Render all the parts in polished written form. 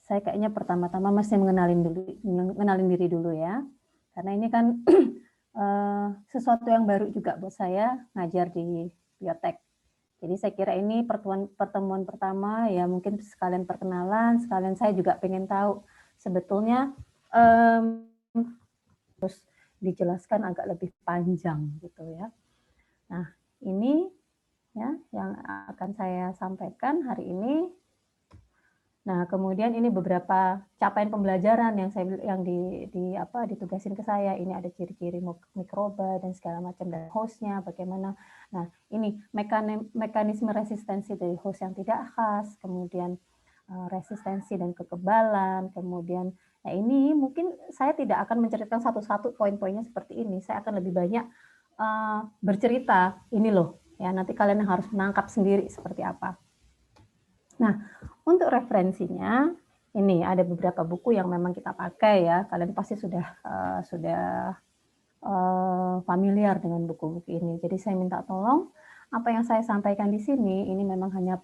saya kayaknya pertama-tama mesti mengenalin diri dulu ya. Karena ini kan sesuatu yang baru juga buat saya ngajar di biotek. Jadi saya kira ini pertemuan pertama ya, mungkin sekalian perkenalan, sekalian saya juga pengen tahu sebetulnya terus dijelaskan agak lebih panjang gitu ya. Nah, ini ya yang akan saya sampaikan hari ini. Nah, kemudian ini beberapa capaian pembelajaran yang ditugasin ke saya. Ini ada ciri-ciri mikroba dan segala macam, dan hostnya bagaimana. Nah, ini mekanisme resistensi dari host yang tidak khas, kemudian resistensi dan kekebalan, kemudian nah ini mungkin saya tidak akan menceritakan satu-satu poin-poinnya seperti ini. Saya akan lebih banyak bercerita ini loh. Ya, nanti kalian harus menangkap sendiri seperti apa. Nah, untuk referensinya, ini ada beberapa buku yang memang kita pakai ya. Kalian pasti sudah familiar dengan buku-buku ini. Jadi saya minta tolong apa yang saya sampaikan di sini ini memang hanya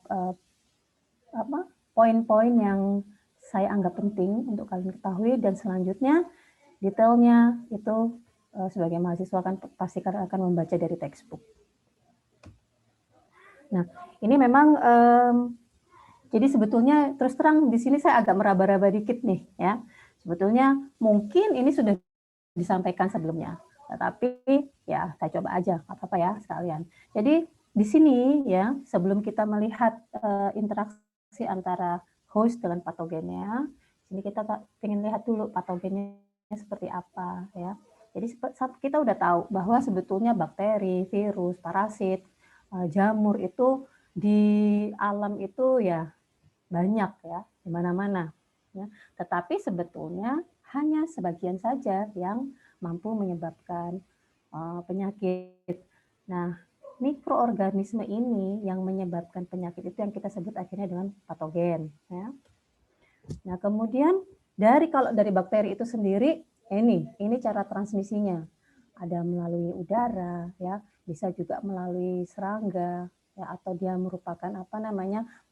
poin-poin yang saya anggap penting untuk kalian ketahui, dan selanjutnya detailnya itu sebagai mahasiswa kan pasti kalian akan membaca dari textbook. Nah, ini memang jadi sebetulnya terus terang di sini saya agak meraba-raba dikit nih ya. Sebetulnya mungkin ini sudah disampaikan sebelumnya, tetapi ya saya coba aja, apa-apa ya sekalian. Jadi di sini ya, sebelum kita melihat interaksi antara host dengan patogennya, ini kita ingin lihat dulu patogennya seperti apa ya. Jadi kita udah tahu bahwa sebetulnya bakteri, virus, parasit, jamur itu di alam itu ya banyak ya, di mana-mana. Ya. Tetapi sebetulnya hanya sebagian saja yang mampu menyebabkan penyakit. Nah, mikroorganisme ini yang menyebabkan penyakit itu yang kita sebut akhirnya dengan patogen. Ya. Nah, kemudian kalau dari bakteri itu sendiri, ini cara transmisinya. Ada melalui udara, ya, bisa juga melalui serangga, ya, atau dia merupakan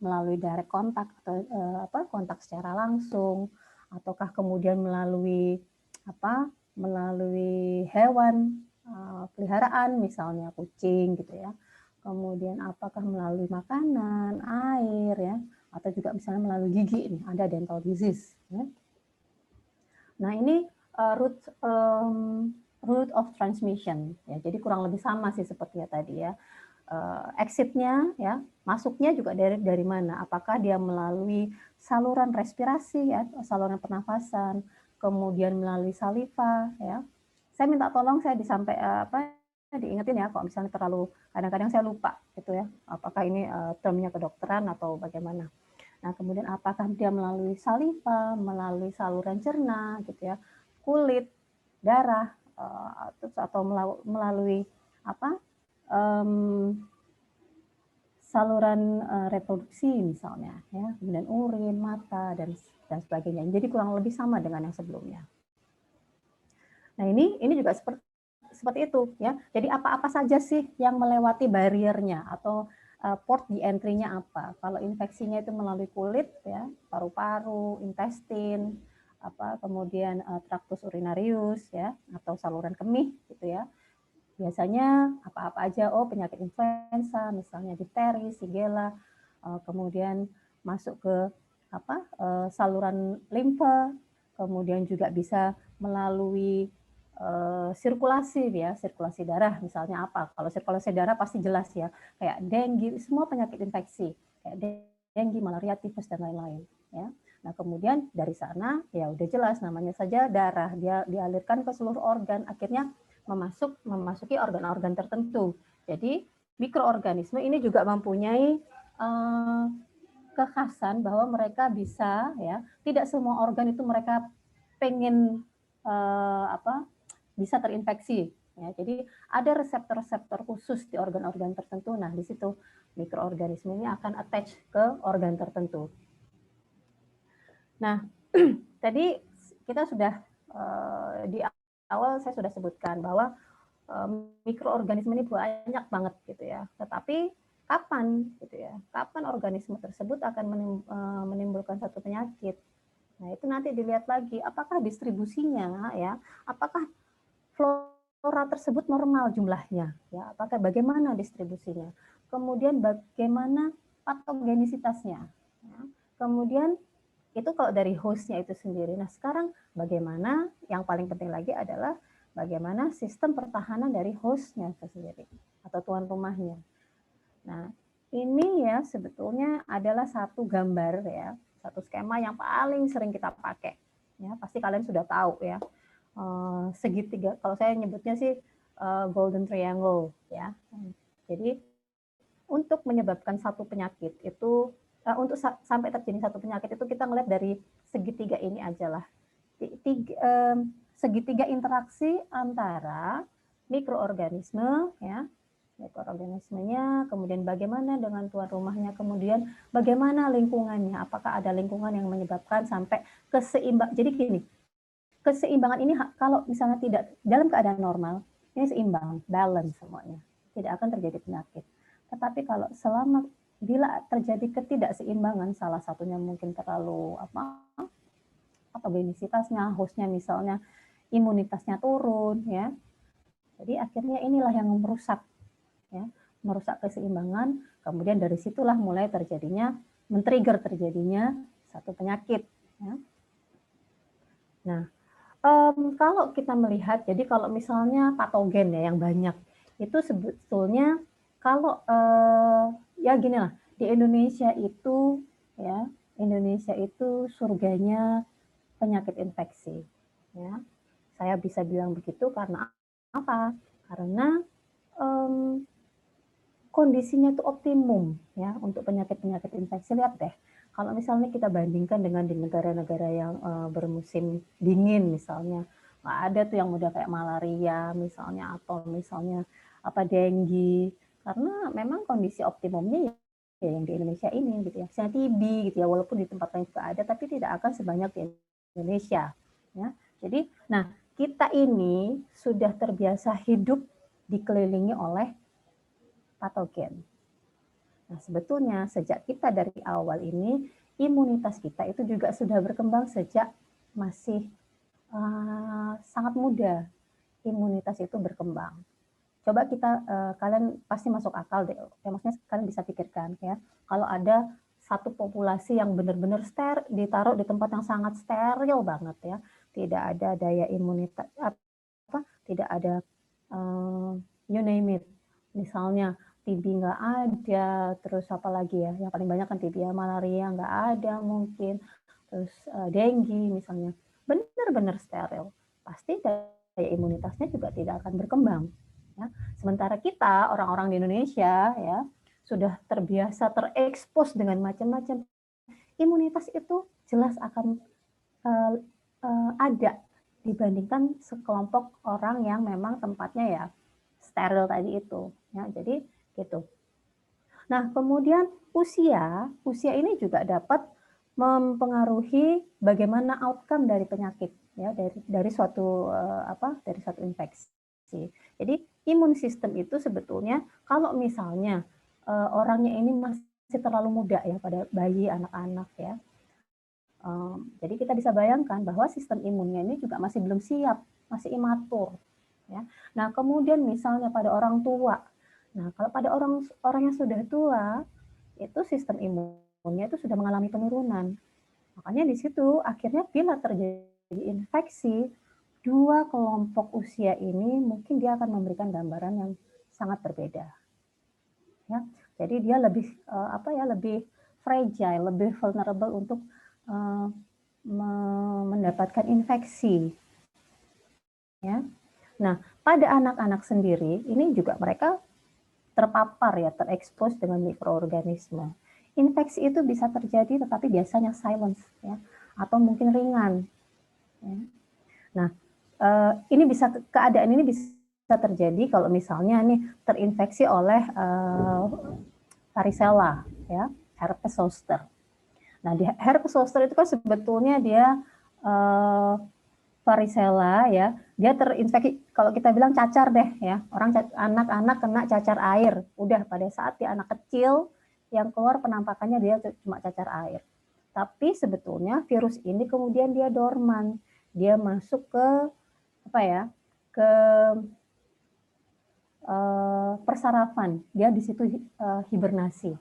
melalui direct kontak atau kontak secara langsung, ataukah kemudian melalui hewan peliharaan, misalnya kucing gitu ya. Kemudian apakah melalui makanan, air ya, atau juga misalnya melalui gigi, ini ada dental disease ya. Nah, ini route of transmission ya, jadi kurang lebih sama sih seperti tadi ya. Exitnya ya, masuknya juga dari mana? Apakah dia melalui saluran respirasi ya, saluran pernafasan, kemudian melalui saliva ya. Saya minta tolong saya diingetin ya kalau misalnya kadang-kadang saya lupa gitu ya. Apakah ini termnya kedokteran atau bagaimana? Nah, kemudian apakah dia melalui saliva, melalui saluran cerna gitu ya, kulit, darah, atau melalui saluran reproduksi misalnya ya, kemudian urin, mata dan sebagainya. Jadi kurang lebih sama dengan yang sebelumnya. Nah, ini juga seperti itu ya. Jadi apa-apa saja sih yang melewati bariernya atau port di entry-nya apa? Kalau infeksinya itu melalui kulit ya, paru-paru, intestin, kemudian traktus urinarius ya, atau saluran kemih gitu ya. Biasanya apa-apa aja, penyakit influenza, misalnya difteri, shigella, kemudian masuk ke saluran limfa, kemudian juga bisa melalui sirkulasi ya, sirkulasi darah misalnya apa. Kalau sirkulasi darah pasti jelas ya, kayak dengue, semua penyakit infeksi, kayak dengue, malaria, tifus dan lain-lain ya. Nah, kemudian dari sana ya udah jelas namanya saja darah, dia dialirkan ke seluruh organ, akhirnya memasuki organ-organ tertentu. Jadi mikroorganisme ini juga mempunyai kekhasan bahwa mereka bisa ya, tidak semua organ itu mereka pengen bisa terinfeksi ya. Jadi ada reseptor-reseptor khusus di organ-organ tertentu. Nah, di situ mikroorganisme ini akan attach ke organ tertentu. Nah, tadi kita sudah di awal saya sudah sebutkan bahwa mikroorganisme ini banyak banget gitu ya. Tetapi kapan gitu ya? Kapan organisme tersebut akan menimbulkan satu penyakit? Nah, itu nanti dilihat lagi apakah distribusinya ya, apakah flora tersebut normal jumlahnya ya, apakah bagaimana distribusinya. Kemudian bagaimana patogenisitasnya. Ya. Kemudian itu kalau dari hostnya itu sendiri. Nah, sekarang bagaimana yang paling penting lagi adalah bagaimana sistem pertahanan dari hostnya itu sendiri atau tuan rumahnya. Nah, ini ya sebetulnya adalah satu gambar ya, satu skema yang paling sering kita pakai. Ya, pasti kalian sudah tahu ya. Segitiga, kalau saya nyebutnya sih golden triangle ya. Jadi untuk menyebabkan satu penyakit itu untuk sampai terjadi satu penyakit itu kita ngeliat dari segitiga ini aja lah. Segitiga interaksi antara mikroorganisme ya, mikroorganismenya, kemudian bagaimana dengan tuan rumahnya, kemudian bagaimana lingkungannya, apakah ada lingkungan yang menyebabkan sampai keseimbangan. Jadi gini, keseimbangan ini kalau misalnya tidak dalam keadaan normal, ini seimbang, balance semuanya, tidak akan terjadi penyakit. Tetapi kalau selama bila terjadi ketidakseimbangan, salah satunya mungkin terlalu patogenisitasnya, hostnya misalnya imunitasnya turun ya, jadi akhirnya inilah yang merusak ya, merusak keseimbangan, kemudian dari situlah mulai terjadinya, men-trigger terjadinya satu penyakit. Ya. Nah, kalau kita melihat, jadi kalau misalnya patogen ya yang banyak, itu sebetulnya kalau ya gini lah, di Indonesia itu ya, Indonesia itu surganya penyakit infeksi. Ya, saya bisa bilang begitu karena apa? Karena kondisinya itu optimum ya untuk penyakit-penyakit infeksi. Lihat deh, kalau misalnya kita bandingkan dengan di negara-negara yang bermusim dingin misalnya, nggak ada tuh yang mudah kayak malaria misalnya, atau misalnya apa dengue, karena memang kondisi optimumnya ya yang di Indonesia ini gitu ya. Misalnya TB gitu ya, walaupun di tempat lain juga ada, tapi tidak akan sebanyak di Indonesia. Ya. Jadi, nah kita ini sudah terbiasa hidup dikelilingi oleh patogen. Nah, sebetulnya sejak kita dari awal ini, imunitas kita itu juga sudah berkembang sejak masih sangat muda. Imunitas itu berkembang. Coba kita, kalian pasti masuk akal deh, ya maksudnya kalian bisa pikirkan ya, kalau ada satu populasi yang benar-benar ditaruh di tempat yang sangat steril banget ya, tidak ada daya imunitas, tidak ada, you name it, misalnya TB nggak ada, terus apa lagi ya, yang paling banyak kan TB ya, malaria nggak ada mungkin, terus dengue misalnya, benar-benar steril, pasti daya imunitasnya juga tidak akan berkembang. Ya. Sementara kita, orang-orang di Indonesia, ya sudah terbiasa terekspos dengan macam-macam, imunitas itu jelas akan ada dibandingkan sekelompok orang yang memang tempatnya ya steril tadi itu. Ya, jadi gitu. Nah, kemudian usia ini juga dapat mempengaruhi bagaimana outcome dari penyakit ya, dari suatu dari suatu infeksi. Jadi imun sistem itu sebetulnya kalau misalnya orangnya ini masih terlalu muda ya, pada bayi, anak-anak ya. Jadi kita bisa bayangkan bahwa sistem imunnya ini juga masih belum siap, masih imatur. Ya. Nah, kemudian misalnya pada orang tua. Nah, kalau pada orang yang sudah tua, itu sistem imunnya itu sudah mengalami penurunan. Makanya di situ akhirnya bila terjadi infeksi, dua kelompok usia ini mungkin dia akan memberikan gambaran yang sangat berbeda. Ya, jadi dia lebih lebih fragile, lebih vulnerable untuk mendapatkan infeksi. Ya. Nah, pada anak-anak sendiri ini juga mereka terpapar ya, terekspos dengan mikroorganisme. Infeksi itu bisa terjadi tetapi biasanya silence ya, atau mungkin ringan. Ya. Nah, ini bisa keadaan ini bisa terjadi kalau misalnya nih terinfeksi oleh varicella ya, herpes zoster. Nah, di herpes zoster itu kan sebetulnya dia varicella ya, dia terinfeksi, kalau kita bilang cacar deh ya, anak-anak kena cacar air, udah pada saat dia anak kecil yang keluar penampakannya dia cuma cacar air. Tapi sebetulnya virus ini kemudian dia dorman, dia masuk ke apa ya, ke persarafan, dia di situ hibernasi,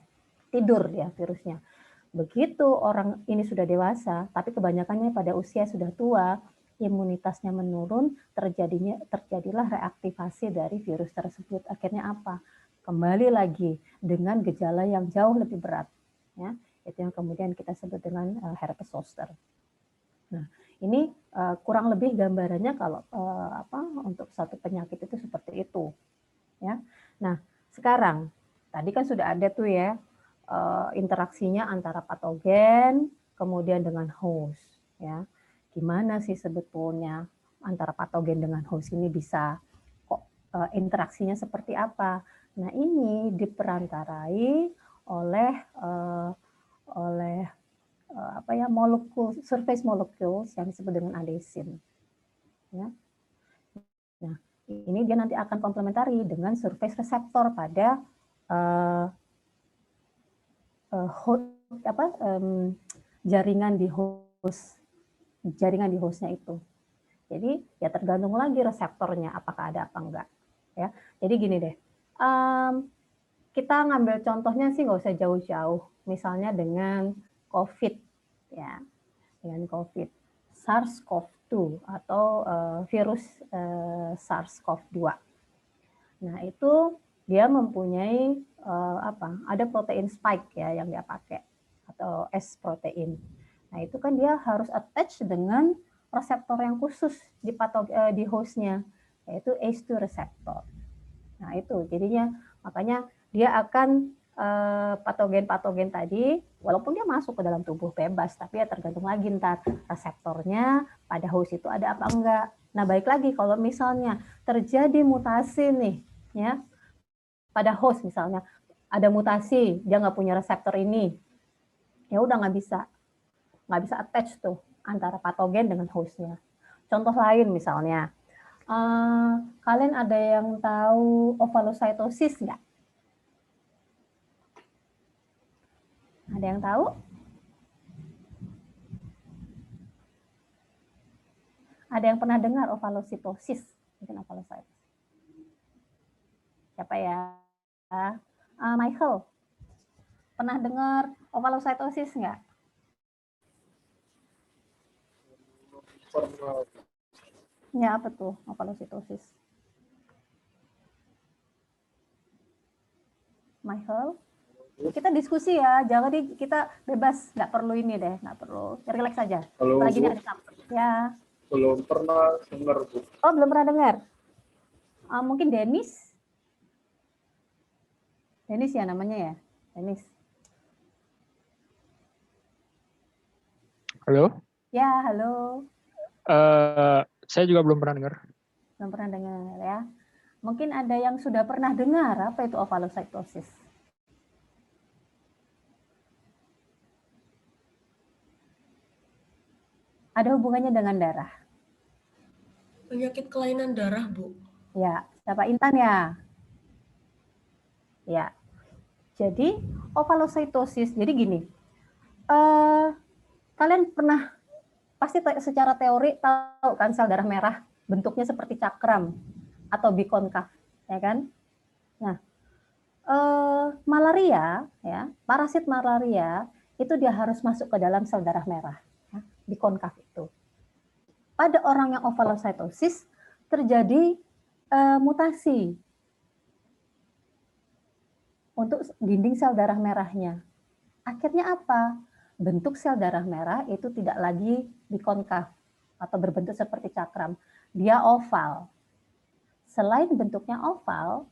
tidur dia virusnya. Begitu orang ini sudah dewasa, tapi kebanyakannya pada usia sudah tua, imunitasnya menurun, terjadilah reaktivasi dari virus tersebut. Akhirnya apa? Kembali lagi dengan gejala yang jauh lebih berat. Ya, itu yang kemudian kita sebut dengan herpes zoster. Nah, ini kurang lebih gambarannya kalau untuk satu penyakit itu seperti itu. Ya, nah sekarang tadi kan sudah ada tuh ya interaksinya antara patogen kemudian dengan host ya. Gimana sih sebetulnya antara patogen dengan host ini bisa kok interaksinya seperti apa? Nah, ini diperantarai oleh molekul surface molecules yang disebut dengan adesin ya. Nah, ini dia nanti akan komplementari dengan surface reseptor pada jaringan di hostnya itu. Jadi ya tergantung lagi reseptornya apakah ada apa enggak ya. Jadi gini deh, kita ngambil contohnya sih nggak usah jauh-jauh, misalnya dengan COVID ya, dengan COVID, SARS-CoV-2 atau virus SARS-CoV-2. Nah itu dia mempunyai ada protein spike ya yang dia pakai atau S protein. Nah itu kan dia harus attach dengan reseptor yang khusus di hostnya, yaitu ACE2 reseptor. Nah itu jadinya makanya dia akan patogen-patogen tadi, walaupun dia masuk ke dalam tubuh bebas, tapi ya tergantung lagi ntar reseptornya pada host itu ada apa enggak. Nah baik lagi kalau misalnya terjadi mutasi nih, ya pada host misalnya ada mutasi, dia nggak punya reseptor ini, ya udah nggak bisa attach tuh antara patogen dengan hostnya. Contoh lain misalnya, kalian ada yang tahu ovalositosis nggak? Ada yang tahu? Ada yang pernah dengar ovalositosis? Mungkin ovalositosis. Siapa ya? Michael, pernah dengar ovalositosis nggak? Pernah. Ya, apa tuh ovalositosis? Michael? Kita diskusi ya, jangan kita bebas, nggak perlu ini deh, nggak perlu, relax aja. Halo, Lagi ada kampus. Ya. Belum pernah dengar, Bu. Oh, belum pernah dengar? Mungkin Dennis? Dennis ya namanya ya? Dennis. Halo? Ya, halo. Saya juga belum pernah dengar. Belum pernah dengar ya. Mungkin ada yang sudah pernah dengar apa itu ovalositosis? Ada hubungannya dengan darah. Penyakit kelainan darah, Bu. Ya, siapa Intan ya? Ya. Jadi ovalositosis, jadi gini. Kalian pernah pasti secara teori tahu kan sel darah merah bentuknya seperti cakram atau bikonkaf, ya kan? Nah, malaria, ya, parasit malaria itu dia harus masuk ke dalam sel darah merah, ya, bikonkaf itu. Pada orang yang ovalositosis terjadi mutasi untuk dinding sel darah merahnya. Akhirnya apa? Bentuk sel darah merah itu tidak lagi bikonkaf atau berbentuk seperti cakram. Dia oval. Selain bentuknya oval,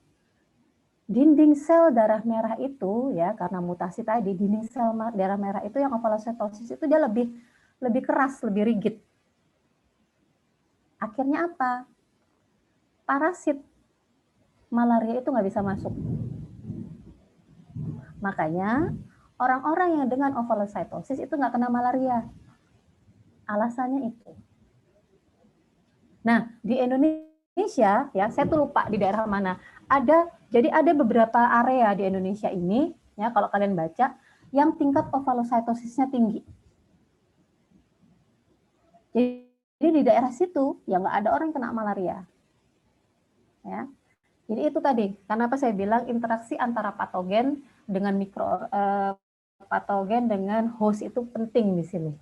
dinding sel darah merah itu ya karena mutasi tadi, dinding sel darah merah itu yang ovalositosis itu dia lebih keras, lebih rigid. Akhirnya apa? Parasit malaria itu nggak bisa masuk. Makanya orang-orang yang dengan ovalositosis itu nggak kena malaria. Alasannya itu. Nah, di Indonesia ya, saya tuh lupa di daerah mana. Jadi ada beberapa area di Indonesia ini ya kalau kalian baca yang tingkat ovalositosisnya tinggi. Jadi di daerah situ ya nggak ada orang yang kena malaria. Ya. Jadi itu tadi, kenapa saya bilang interaksi antara patogen dengan patogen dengan host itu penting di sini.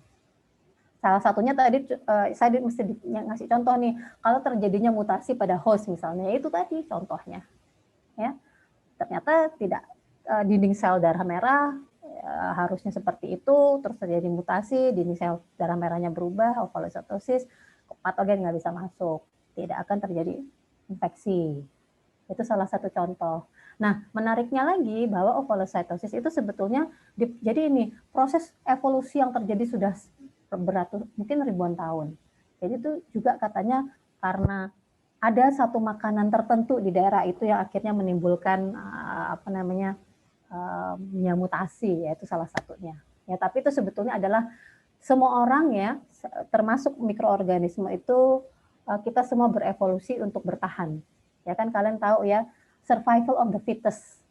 Salah satunya tadi saya mesti ngasih contoh nih, kalau terjadinya mutasi pada host misalnya, itu tadi contohnya. Ya. Ternyata tidak dinding sel darah merah harusnya seperti itu, terus terjadi mutasi, dinding sel darah merahnya berubah, ovalositosis, patogen nggak bisa masuk, tidak akan terjadi infeksi. Itu salah satu contoh. Nah, menariknya lagi bahwa ovalositosis itu sebetulnya jadi ini proses evolusi yang terjadi sudah beratus mungkin ribuan tahun. Jadi itu juga katanya karena ada satu makanan tertentu di daerah itu yang akhirnya menimbulkan mutasi, yaitu salah satunya. Ya, tapi itu sebetulnya adalah semua orang ya, termasuk mikroorganisme itu kita semua berevolusi untuk bertahan. Ya kan kalian tahu ya, survival of the fittest.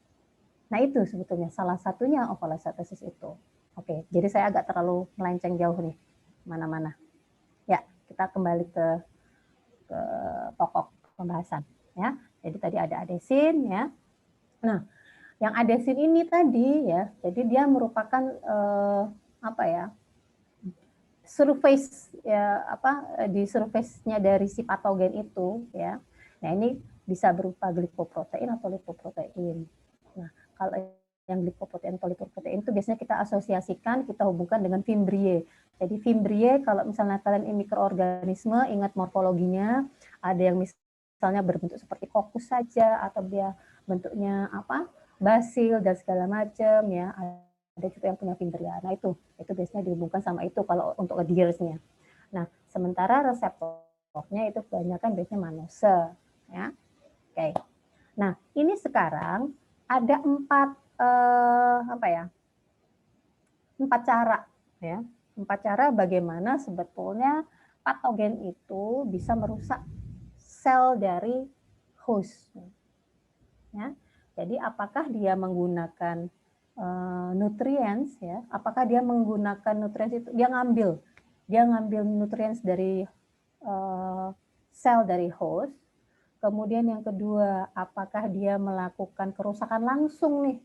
Nah itu sebetulnya salah satunya ovalositosis itu. Oke, jadi saya agak terlalu melenceng jauh nih, mana-mana. Ya, kita kembali ke pokok pembahasan. Ya, jadi tadi ada adesin ya. Nah, yang adesin ini tadi ya, jadi dia merupakan surface ya di surface-nya dari si patogen itu ya. Nah, ini bisa berupa glikoprotein atau lipoprotein. Nah, kalau yang glikoprotein atau lipoprotein itu biasanya kita asosiasikan, kita hubungkan dengan Fimbriae. Jadi Fimbriae kalau misalnya kalian ini mikroorganisme, ingat morfologinya, ada yang misalnya berbentuk seperti kokus saja atau dia bentuknya basil dan segala macam ya. Ada juga yang punya Fimbria. Nah itu biasanya dihubungkan sama itu kalau untuk adheresnya. Nah, sementara reseptornya itu kebanyakan biasanya manose ya. Oke. Nah, ini sekarang ada 4 cara ya. 4 cara bagaimana sebetulnya patogen itu bisa merusak sel dari host. Ya. Jadi apakah dia menggunakan nutrients ya, apakah dia menggunakan nutrients itu dia ngambil nutrients dari sel dari host. Kemudian yang kedua, apakah dia melakukan kerusakan langsung nih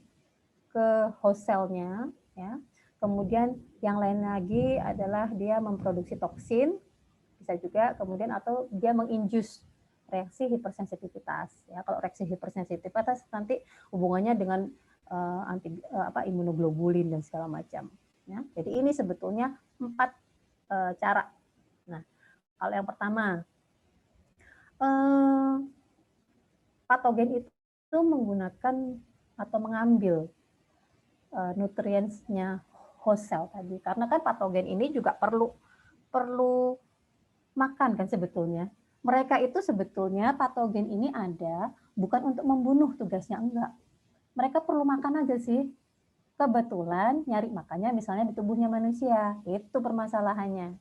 ke host selnya ya. Kemudian yang lain lagi adalah dia memproduksi toksin, bisa juga kemudian atau dia menginjus reaksi hipersensitivitas ya. Kalau reaksi hipersensitivitas nanti hubungannya dengan imunoglobulin dan segala macam ya. Jadi ini sebetulnya 4 cara. Nah, kalau yang pertama patogen itu menggunakan atau mengambil nutriensnya host cell tadi, karena kan patogen ini juga perlu makan kan sebetulnya. Mereka itu sebetulnya patogen ini ada bukan untuk membunuh, tugasnya enggak. Mereka perlu makan aja sih. Kebetulan nyari makannya misalnya di tubuhnya manusia, itu permasalahannya.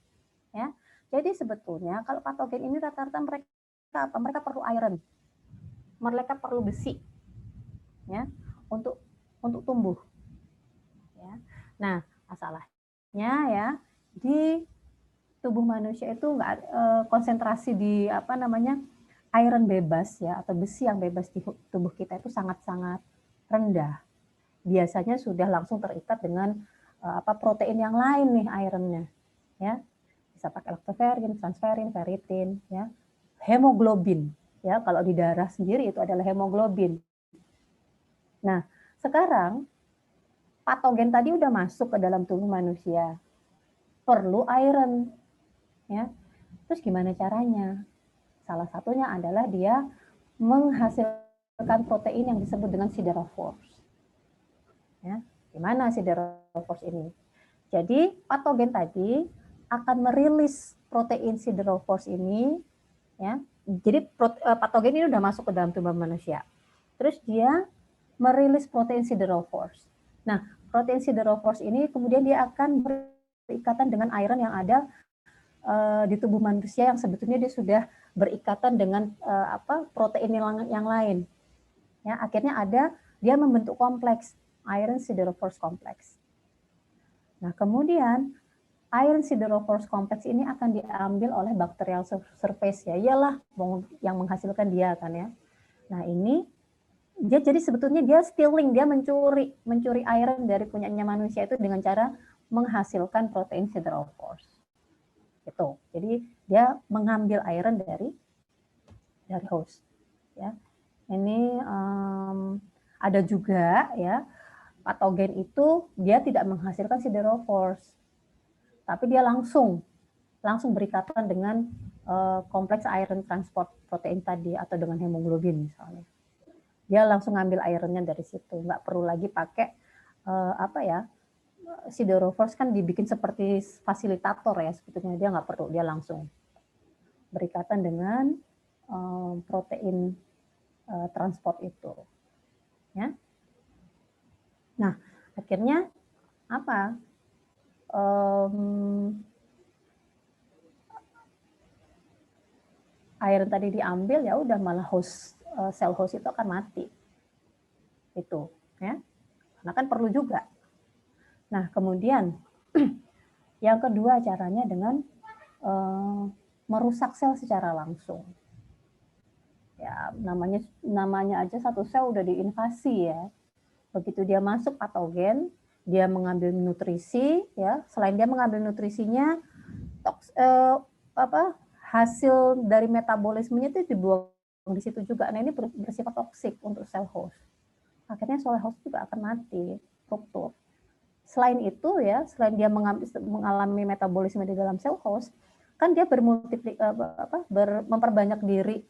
Ya. Jadi sebetulnya kalau patogen ini rata-rata mereka perlu iron. Mereka perlu besi. Ya, untuk tumbuh. Ya. Nah, masalahnya ya di tubuh manusia itu enggak konsentrasi di iron bebas ya atau besi yang bebas di tubuh kita itu sangat-sangat rendah. Biasanya sudah langsung terikat dengan protein yang lain nih ironnya ya, bisa pakai lactoferrin, transferrin, ferritin ya, hemoglobin ya, kalau di darah sendiri itu adalah hemoglobin. Nah sekarang patogen tadi udah masuk ke dalam tubuh manusia, perlu iron ya, terus gimana caranya? Salah satunya adalah dia menghasilkan protein yang disebut dengan siderophores. Ya, gimana siderophores ini? Jadi patogen tadi akan merilis protein siderophores ini, ya. Jadi patogen ini udah masuk ke dalam tubuh manusia. Terus dia merilis protein siderophores. Nah, protein siderophores ini kemudian dia akan berikatan dengan iron yang ada di tubuh manusia yang sebetulnya dia sudah berikatan dengan protein yang lain. Ya, akhirnya dia membentuk kompleks iron siderophores complex. Nah, kemudian iron siderophores kompleks ini akan diambil oleh bacterial surface ya. Iyalah yang menghasilkan dia kan ya. Nah, ini dia jadi sebetulnya dia stealing, dia mencuri iron dari punyanya manusia itu dengan cara menghasilkan protein siderophores. Gitu. Jadi dia mengambil iron dari host ya. Ini ada juga ya, patogen itu dia tidak menghasilkan siderophores, tapi dia langsung berikatan dengan kompleks iron transport protein tadi atau dengan hemoglobin misalnya. Dia langsung ngambil ironnya dari situ, nggak perlu lagi pakai siderophores kan dibikin seperti fasilitator ya sebetulnya, dia nggak perlu, dia langsung berikatan dengan protein transport itu. Ya. Nah, akhirnya apa? Iron tadi diambil ya udah malah sel host itu akan mati. Itu, ya. Karena kan perlu juga. Nah, kemudian yang kedua caranya dengan merusak sel secara langsung. Ya, namanya aja satu sel udah diinvasi ya. Begitu dia masuk patogen, dia mengambil nutrisi ya. Selain dia mengambil nutrisinya, hasil dari metabolismenya itu dibuang di situ juga. Nah, ini bersifat toksik untuk sel host. Akhirnya sel host juga akan mati, ruptur. Selain itu ya, selain dia mengalami metabolisme di dalam sel host, kan dia memperbanyak diri.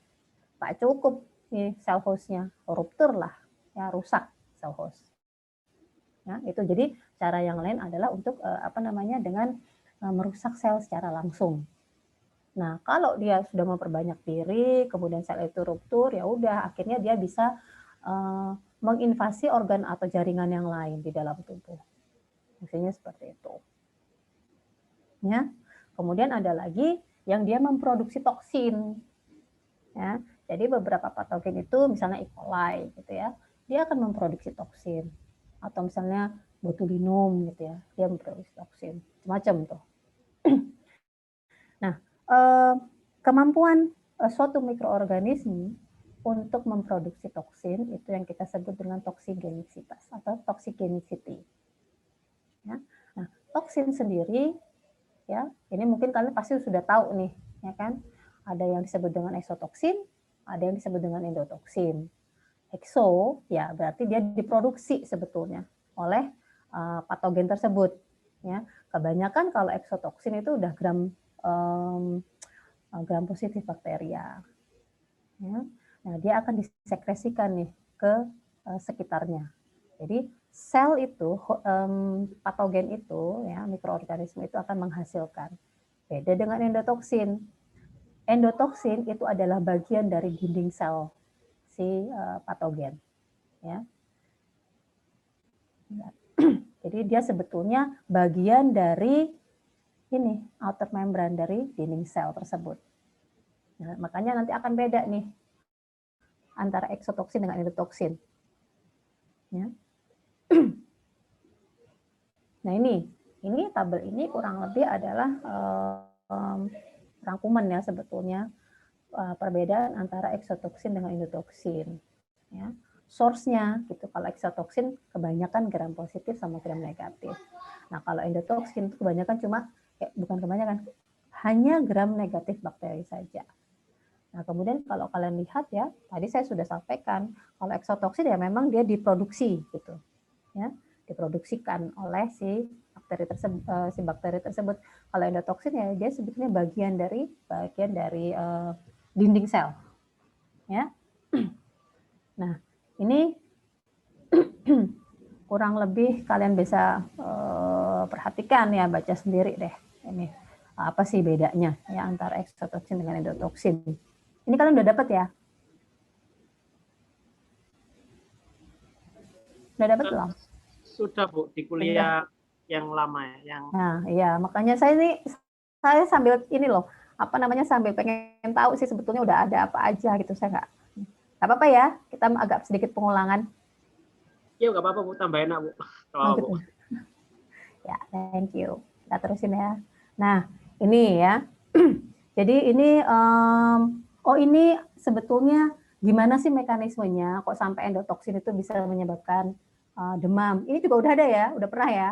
Tak cukup nih sel hostnya, ruptur lah, ya rusak sel host. Ya, itu jadi cara yang lain adalah untuk dengan merusak sel secara langsung. Nah, kalau dia sudah memperbanyak diri, kemudian sel itu ruptur, ya udah akhirnya dia bisa menginvasi organ atau jaringan yang lain di dalam tubuh. Maksudnya seperti itu. Ya. Kemudian ada lagi yang dia memproduksi toksin. Ya. Jadi beberapa patogen itu misalnya E. coli gitu ya, dia akan memproduksi toksin. Atau misalnya botulinum gitu ya, dia memproduksi toksin. Macam tuh. Nah, kemampuan suatu mikroorganisme untuk memproduksi toksin itu yang kita sebut dengan toksigenisitas atau toxigenicity. Ya. Nah, toksin sendiri ya, ini mungkin kalian pasti sudah tahu nih, ya kan? Ada yang disebut dengan eksotoksin, ada yang disebut dengan endotoksin. Ekso ya berarti dia diproduksi sebetulnya oleh patogen tersebut. Ya, kebanyakan kalau eksotoksin itu udah gram positif bakteria. Ya. Nah, dia akan disekresikan nih ke sekitarnya. Jadi sel itu, patogen itu, ya mikroorganisme itu akan menghasilkan. Beda dengan endotoksin. Endotoksin itu adalah bagian dari dinding sel si patogen. Ya. Jadi dia sebetulnya bagian dari ini outer membran dari dinding sel tersebut. Nah, makanya nanti akan beda nih antara eksotoksin dengan endotoksin. Ya. Nah ini tabel ini kurang lebih adalah rangkuman ya sebetulnya perbedaan antara eksotoksin dengan endotoksin. Ya. Source-nya gitu, kalau eksotoksin kebanyakan gram positif sama gram negatif. Nah kalau endotoksin itu kebanyakan hanya gram negatif bakteri saja. Nah kemudian kalau kalian lihat ya, tadi saya sudah sampaikan kalau eksotoksin ya memang dia diproduksi gitu, ya diproduksikan oleh si bakteri tersebut. Kalau endotoksin ya dia sebetulnya bagian dari dinding sel, ya. Nah ini kurang lebih kalian bisa perhatikan ya, baca sendiri deh ini apa sih bedanya ya antara eksotoksin dengan endotoksin. Ini kalian udah dapat ya? Udah dapat belum? Sudah Bu, di kuliah yang lama ya. Nah, iya, makanya saya sambil ini loh, sambil pengen tahu sih sebetulnya udah ada apa aja gitu. Saya nggak apa-apa ya, kita agak sedikit pengulangan. Iya, nggak apa-apa Bu, tambah enak Bu. Oh, gitu. Ya, thank you. Kita terusin ya. Nah, ini ya. Jadi ini, ini sebetulnya gimana sih mekanismenya kok sampai endotoksin itu bisa menyebabkan demam. Ini juga udah ada ya, udah pernah ya?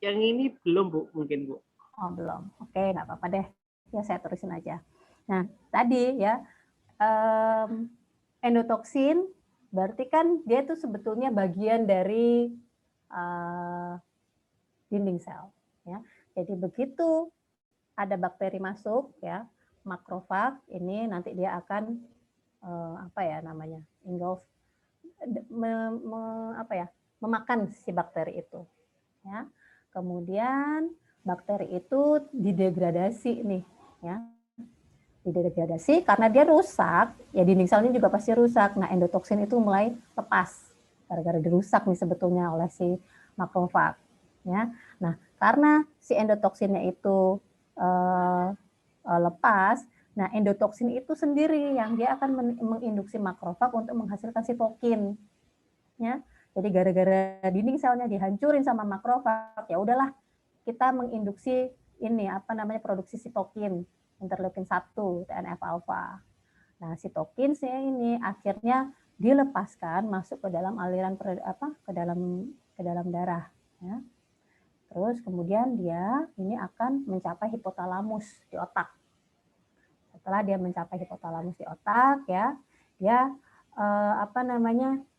Yang ini belum, Bu, mungkin, Bu. Oh, belum. Oke, nggak apa-apa deh. Ya, saya terusin aja. Nah, tadi ya, endotoksin berarti kan dia itu sebetulnya bagian dari dinding sel. Ya. Jadi begitu ada bakteri masuk, ya, makrofag ini nanti dia akan engulf, memakan si bakteri itu. Ya. Kemudian bakteri itu didegradasi nih, ya. Didegradasi karena dia rusak, ya dinding selnya juga pasti rusak. Nah, endotoksin itu mulai lepas gara-gara dirusak nih sebetulnya oleh si makrofag, ya. Nah, karena si endotoksinnya itu lepas, nah endotoksin itu sendiri yang dia akan menginduksi makrofag untuk menghasilkan sitokin, ya. Jadi gara-gara dinding selnya dihancurin sama makrofag, ya udahlah kita menginduksi ini produksi sitokin, interleukin 1, TNF alfa. Nah, sitokin ini akhirnya dilepaskan masuk ke dalam aliran ke dalam darah, ya. Terus kemudian dia ini akan mencapai hipotalamus di otak. Setelah dia mencapai hipotalamus di otak, ya, dia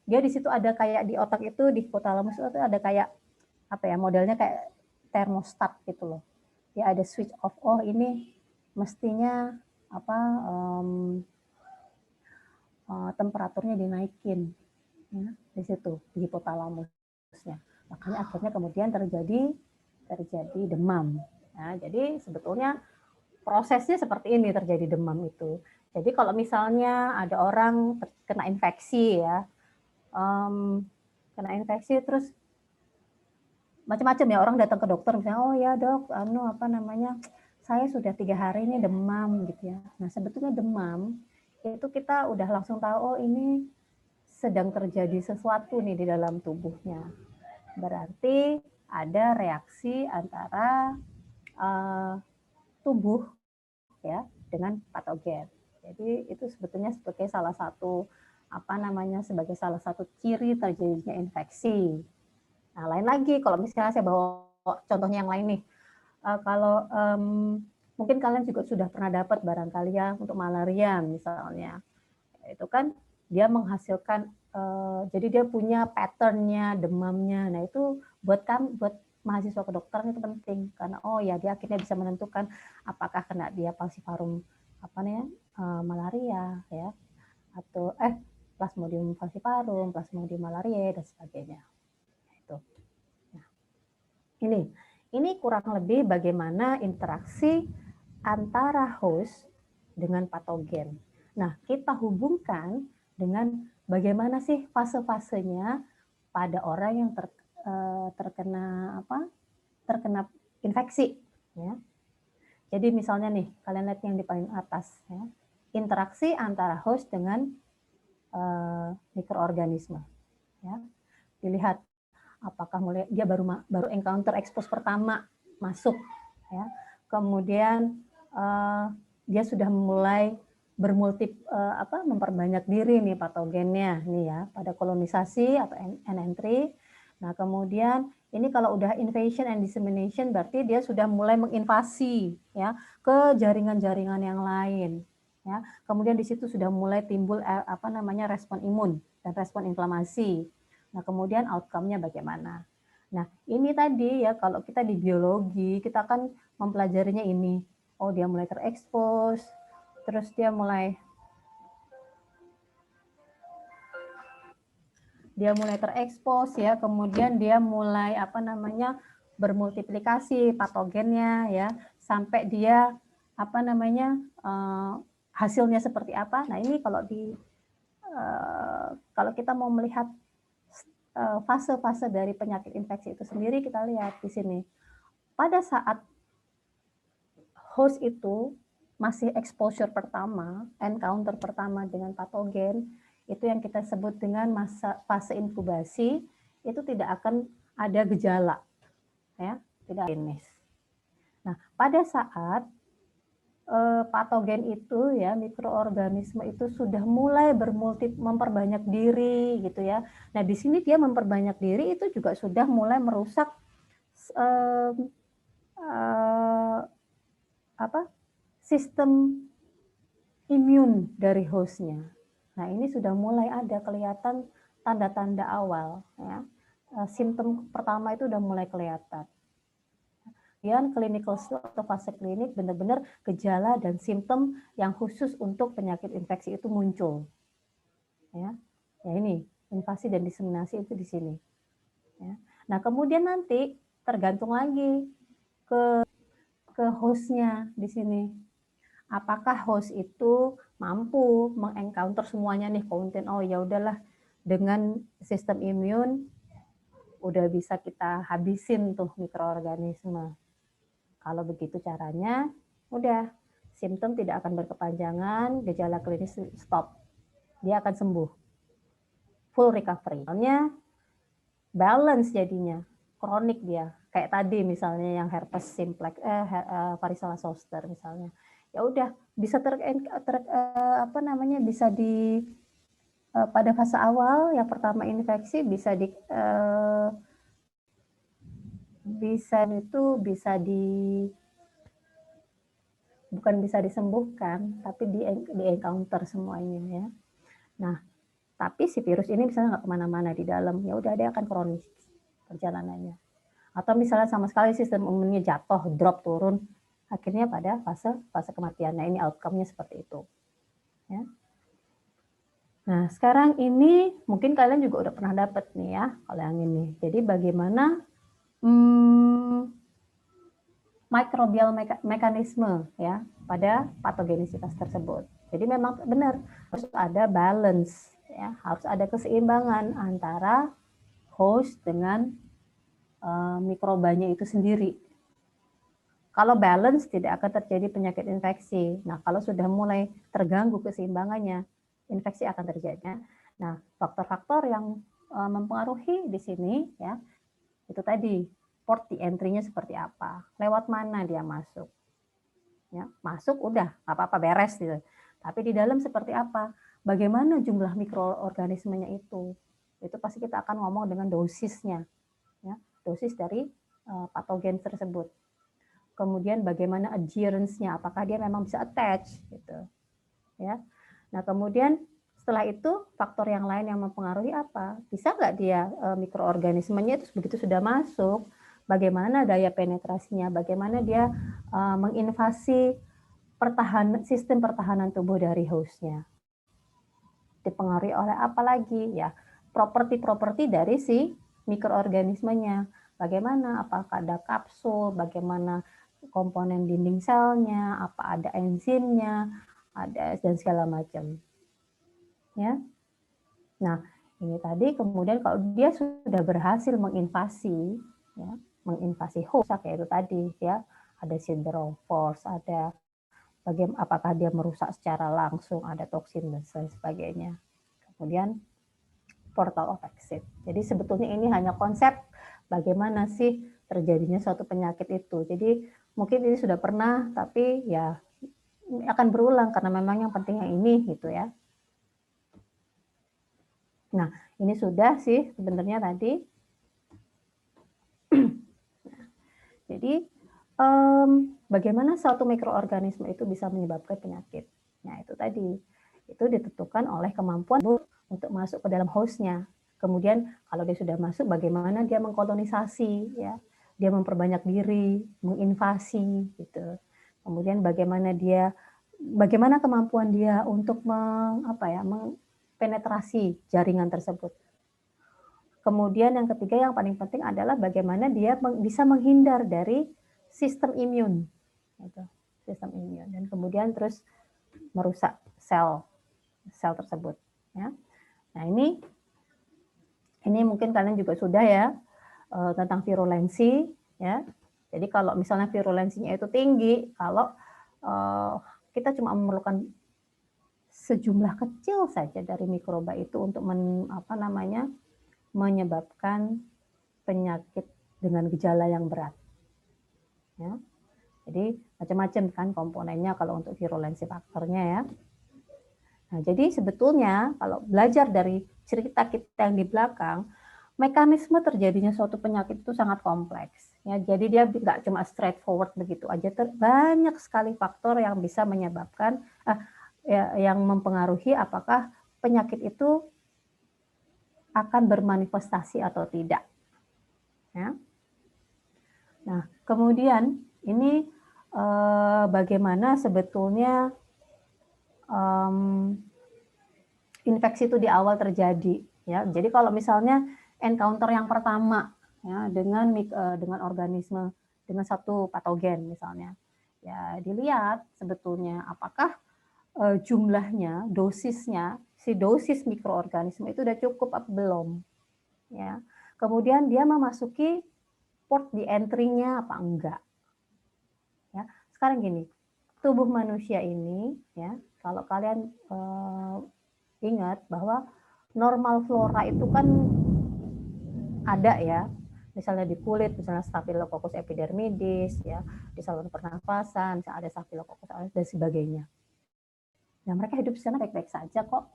dia di situ ada kayak di otak itu, di hipotalamus itu ada kayak modelnya kayak termostat gitu loh. Ya ada switch off. Oh, ini mestinya temperaturnya dinaikin, ya, di situ di hipotalamusnya. Makanya akhirnya kemudian terjadi demam. Nah, jadi sebetulnya prosesnya seperti ini terjadi demam itu. Jadi kalau misalnya ada orang kena infeksi, ya, kena infeksi terus macam-macam ya, orang datang ke dokter misalnya, oh ya dok, saya sudah 3 hari ini demam gitu ya. Nah, sebetulnya demam itu kita udah langsung tahu, oh ini sedang terjadi sesuatu nih di dalam tubuhnya. Berarti ada reaksi antara tubuh, ya, dengan patogen. Jadi itu sebetulnya sebagai salah satu salah satu ciri terjadinya infeksi. Nah, lain lagi kalau misalnya saya bawa contohnya yang lain nih. Kalau mungkin kalian juga sudah pernah dapat barangkali ya untuk malaria misalnya. Itu kan dia menghasilkan jadi dia punya patternnya demamnya. Nah, itu buat mahasiswa kedokteran itu penting karena oh ya dia akhirnya bisa menentukan apakah kena dia falciparum malaria, ya, atau Plasmodium falciparum, Plasmodium malariae dan sebagainya. Itu. Nah, ini kurang lebih bagaimana interaksi antara host dengan patogen. Nah, kita hubungkan dengan bagaimana sih fase-fasenya pada orang yang terkena infeksi, ya. Jadi misalnya nih, kalian lihat yang di paling atas, ya, interaksi antara host dengan mikroorganisme, ya. Dilihat apakah dia baru encounter expose pertama masuk, ya. Kemudian dia sudah mulai memperbanyak diri nih patogennya nih ya pada kolonisasi atau entry. Nah, kemudian ini kalau udah invasion and dissemination berarti dia sudah mulai menginvasi ya ke jaringan-jaringan yang lain, ya. Kemudian di situ sudah mulai timbul respon imun dan respon inflamasi. Nah, kemudian outcome-nya bagaimana? Nah, ini tadi ya kalau kita di biologi kita akan mempelajarinya ini. Oh, dia mulai terekspos, terus dia mulai terekspos ya, kemudian dia mulai bermultiplikasi patogennya ya, sampai dia hasilnya seperti apa. Nah, ini kalau kita mau melihat fase-fase dari penyakit infeksi itu sendiri, kita lihat di sini. Pada saat host itu masih exposure pertama, encounter pertama dengan patogen, itu yang kita sebut dengan fase inkubasi, itu tidak akan ada gejala, ya. tidak klinis. Nah, pada saat patogen itu ya, mikroorganisme itu sudah mulai memperbanyak diri gitu ya. Nah, di sini dia memperbanyak diri itu juga sudah mulai merusak sistem imun dari hostnya. Nah, ini sudah mulai ada kelihatan tanda-tanda awal ya. Simptom pertama itu udah mulai kelihatan. Kemudian clinical atau fase klinik benar-benar gejala dan simptom yang khusus untuk penyakit infeksi itu muncul. Ya, ini invasi dan diseminasi itu di sini. Ya. Nah, kemudian nanti tergantung lagi ke hostnya di sini. Apakah host itu mampu mengencounter semuanya nih konten? Oh ya udahlah, dengan sistem imun udah bisa kita habisin tuh mikroorganisme. Kalau begitu caranya, udah simptom tidak akan berkepanjangan, gejala klinis stop. Dia akan sembuh. Full recovery. Soalnya balance jadinya, kronik dia. Kayak tadi misalnya yang herpes simplex, varicella zoster misalnya. Ya udah bisa bisa di pada fase awal yang pertama infeksi bisa bukan bisa disembuhkan, tapi di encounter semuanya ya. Nah, tapi si virus ini misalnya nggak kemana-mana di dalam, ya udah dia akan kronis perjalanannya. Atau misalnya sama sekali sistem imunnya jatuh, drop, turun, akhirnya pada fase kematian. Nah, ini outcome-nya seperti itu. Ya. Nah, sekarang ini mungkin kalian juga udah pernah dapat nih ya, kalau yang ini. Jadi bagaimana microbial mekanisme ya pada patogenisitas tersebut. Jadi memang benar harus ada balance ya, harus ada keseimbangan antara host dengan mikrobanya itu sendiri. Kalau balance tidak akan terjadi penyakit infeksi. Nah, kalau sudah mulai terganggu keseimbangannya, infeksi akan terjadi. Nah, faktor-faktor yang mempengaruhi di sini ya, itu tadi port di entry-nya seperti apa, lewat mana dia masuk. Ya, masuk udah nggak apa-apa beres gitu. Tapi di dalam seperti apa? Bagaimana jumlah mikroorganismenya itu? Itu pasti kita akan ngomong dengan dosisnya. Ya, dosis dari patogen tersebut. Kemudian bagaimana adherence-nya, apakah dia memang bisa attach gitu. Ya. Nah, kemudian setelah itu faktor yang lain yang mempengaruhi apa? Bisa nggak dia mikroorganismenya itu begitu sudah masuk, bagaimana daya penetrasinya, bagaimana dia menginvasi sistem pertahanan tubuh dari hostnya. Dipengaruhi oleh apa lagi? Ya, properti-properti dari si mikroorganismenya. Bagaimana? Apakah ada kapsul? Bagaimana komponen dinding selnya? Apa ada enzimnya? Ada dan segala macam. Ya. Nah, ini tadi kemudian kalau dia sudah berhasil menginvasi, ya, menginvasi host kayak itu tadi, ya, ada siderophores, ada bagaimana apakah dia merusak secara langsung, ada toksin dan sebagainya. Kemudian portal of exit. Jadi sebetulnya ini hanya konsep bagaimana sih terjadinya suatu penyakit itu. Jadi mungkin ini sudah pernah, tapi ya akan berulang karena memang yang penting yang ini gitu ya. Nah, ini sudah sih sebenarnya tadi. Jadi bagaimana suatu mikroorganisme itu bisa menyebabkan penyakit? Nah, itu tadi. Itu ditentukan oleh kemampuan untuk masuk ke dalam hostnya. Kemudian kalau dia sudah masuk, bagaimana dia mengkolonisasi, ya, dia memperbanyak diri, menginvasi, gitu. Kemudian bagaimana kemampuan dia untuk penetrasi jaringan tersebut. Kemudian yang ketiga yang paling penting adalah bagaimana dia bisa menghindar dari sistem imun, gitu. Sistem imun, dan kemudian terus merusak sel tersebut. Ya. Nah ini mungkin kalian juga sudah ya tentang virulensi, ya. Jadi kalau misalnya virulensinya itu tinggi, kalau kita cuma memerlukan sejumlah kecil saja dari mikroba itu untuk menyebabkan penyakit dengan gejala yang berat. ya. Jadi macam-macam kan komponennya kalau untuk virulensi faktornya ya. Nah, jadi sebetulnya kalau belajar dari cerita kita yang di belakang, mekanisme terjadinya suatu penyakit itu sangat kompleks. Ya, jadi dia nggak cuma straightforward begitu aja. Banyak sekali faktor yang bisa menyebabkan, yang mempengaruhi apakah penyakit itu akan bermanifestasi atau tidak. Ya. Nah, kemudian ini bagaimana sebetulnya infeksi itu di awal terjadi. Ya, jadi kalau misalnya encounter yang pertama ya dengan organisme dengan satu patogen misalnya, ya dilihat sebetulnya apakah jumlahnya, dosisnya, si dosis mikroorganisme itu udah cukup apa belum. Ya. Kemudian dia memasuki port di entry-nya apa enggak. Ya. Sekarang gini, tubuh manusia ini, ya kalau kalian ingat bahwa normal flora itu kan ada ya, misalnya di kulit, misalnya Staphylococcus epidermidis, ya di saluran pernafasan, ada Staphylococcus aureus dan sebagainya. Nah, mereka hidup di sana baik-baik saja kok.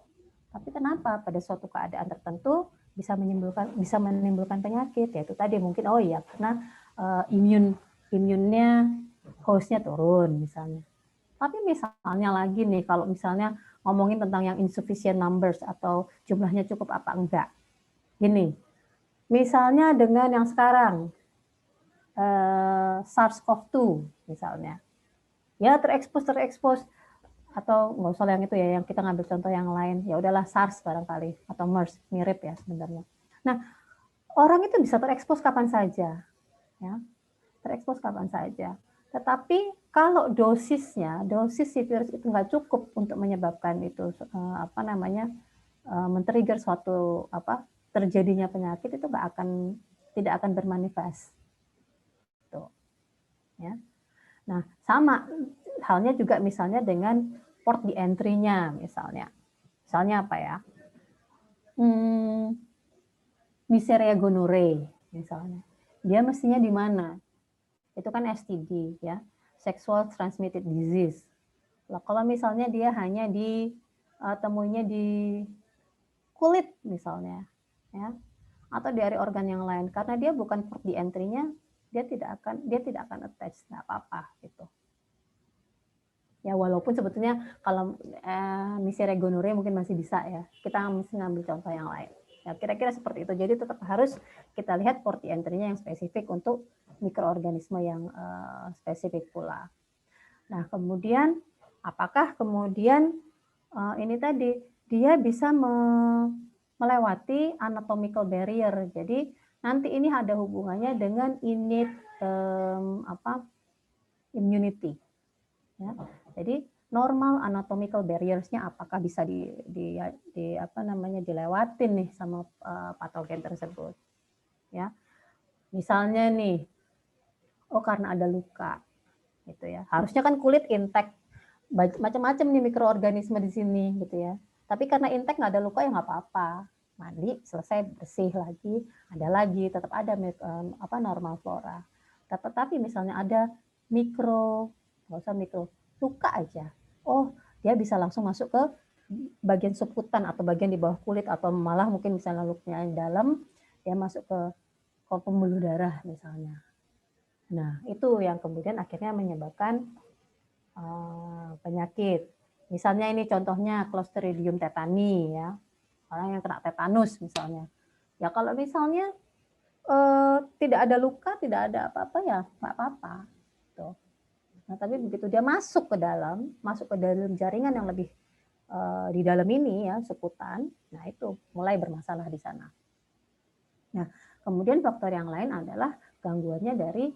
Tapi kenapa pada suatu keadaan tertentu bisa menimbulkan penyakit? Yaitu tadi mungkin karena imunnya hostnya turun misalnya. Tapi misalnya lagi nih, kalau misalnya ngomongin tentang yang insufficient numbers atau jumlahnya cukup apa enggak. Gini, misalnya dengan yang sekarang SARS-CoV-2 misalnya, ya terekspos atau nggak usah yang itu ya, yang kita ngambil contoh yang lain, ya udahlah SARS barangkali atau MERS, mirip ya sebenarnya. Nah, orang itu bisa terekspos kapan saja, ya, terekspos kapan saja. Tetapi kalau dosis si virus itu nggak cukup untuk menyebabkan itu men-trigger suatu terjadinya penyakit, itu tidak akan bermanifest. Tuh. Ya. Nah, sama halnya juga misalnya dengan port di entry-nya misalnya. Misalnya apa ya? Neisseria gonorrhoeae misalnya. Dia mestinya di mana? Itu kan STD ya, sexual transmitted disease. Nah, kalau misalnya dia hanya temuinya di kulit misalnya, ya, atau di area organ yang lain, karena dia bukan port di entry-nya, dia tidak akan attach, nggak apa-apa gitu. Ya walaupun sebetulnya kalau Neisseria gonorrhoeae mungkin masih bisa ya, kita mesti ngambil contoh yang lain. Ya, kira-kira seperti itu. Jadi tetap harus kita lihat port entry-nya yang spesifik untuk mikroorganisme yang spesifik pula. Nah, kemudian apakah kemudian ini tadi dia bisa melewati anatomical barrier. Jadi nanti ini ada hubungannya dengan innate immunity. Ya. Jadi normal anatomical barriers-nya apakah bisa dilewatin nih sama patogen tersebut, ya. Misalnya nih, karena ada luka, gitu ya. Harusnya kan kulit intact, macam-macam nih mikroorganisme di sini, gitu ya. Tapi karena intact nggak ada luka ya nggak apa-apa, mandi selesai bersih lagi, ada lagi, tetap ada normal flora. Tetapi misalnya ada luka aja. Dia bisa langsung masuk ke bagian subkutan atau bagian di bawah kulit, atau malah mungkin misalnya lukanya yang dalam, dia masuk ke pembuluh darah misalnya. Nah, itu yang kemudian akhirnya menyebabkan penyakit. Misalnya ini contohnya Clostridium tetani ya. Orang yang kena tetanus misalnya. Ya kalau misalnya tidak ada luka, tidak ada apa-apa ya nggak apa-apa. Tuh. Nah, tapi begitu dia masuk ke dalam jaringan yang lebih di dalam ini ya, seputan, nah itu mulai bermasalah di sana. Nah, kemudian faktor yang lain adalah gangguannya dari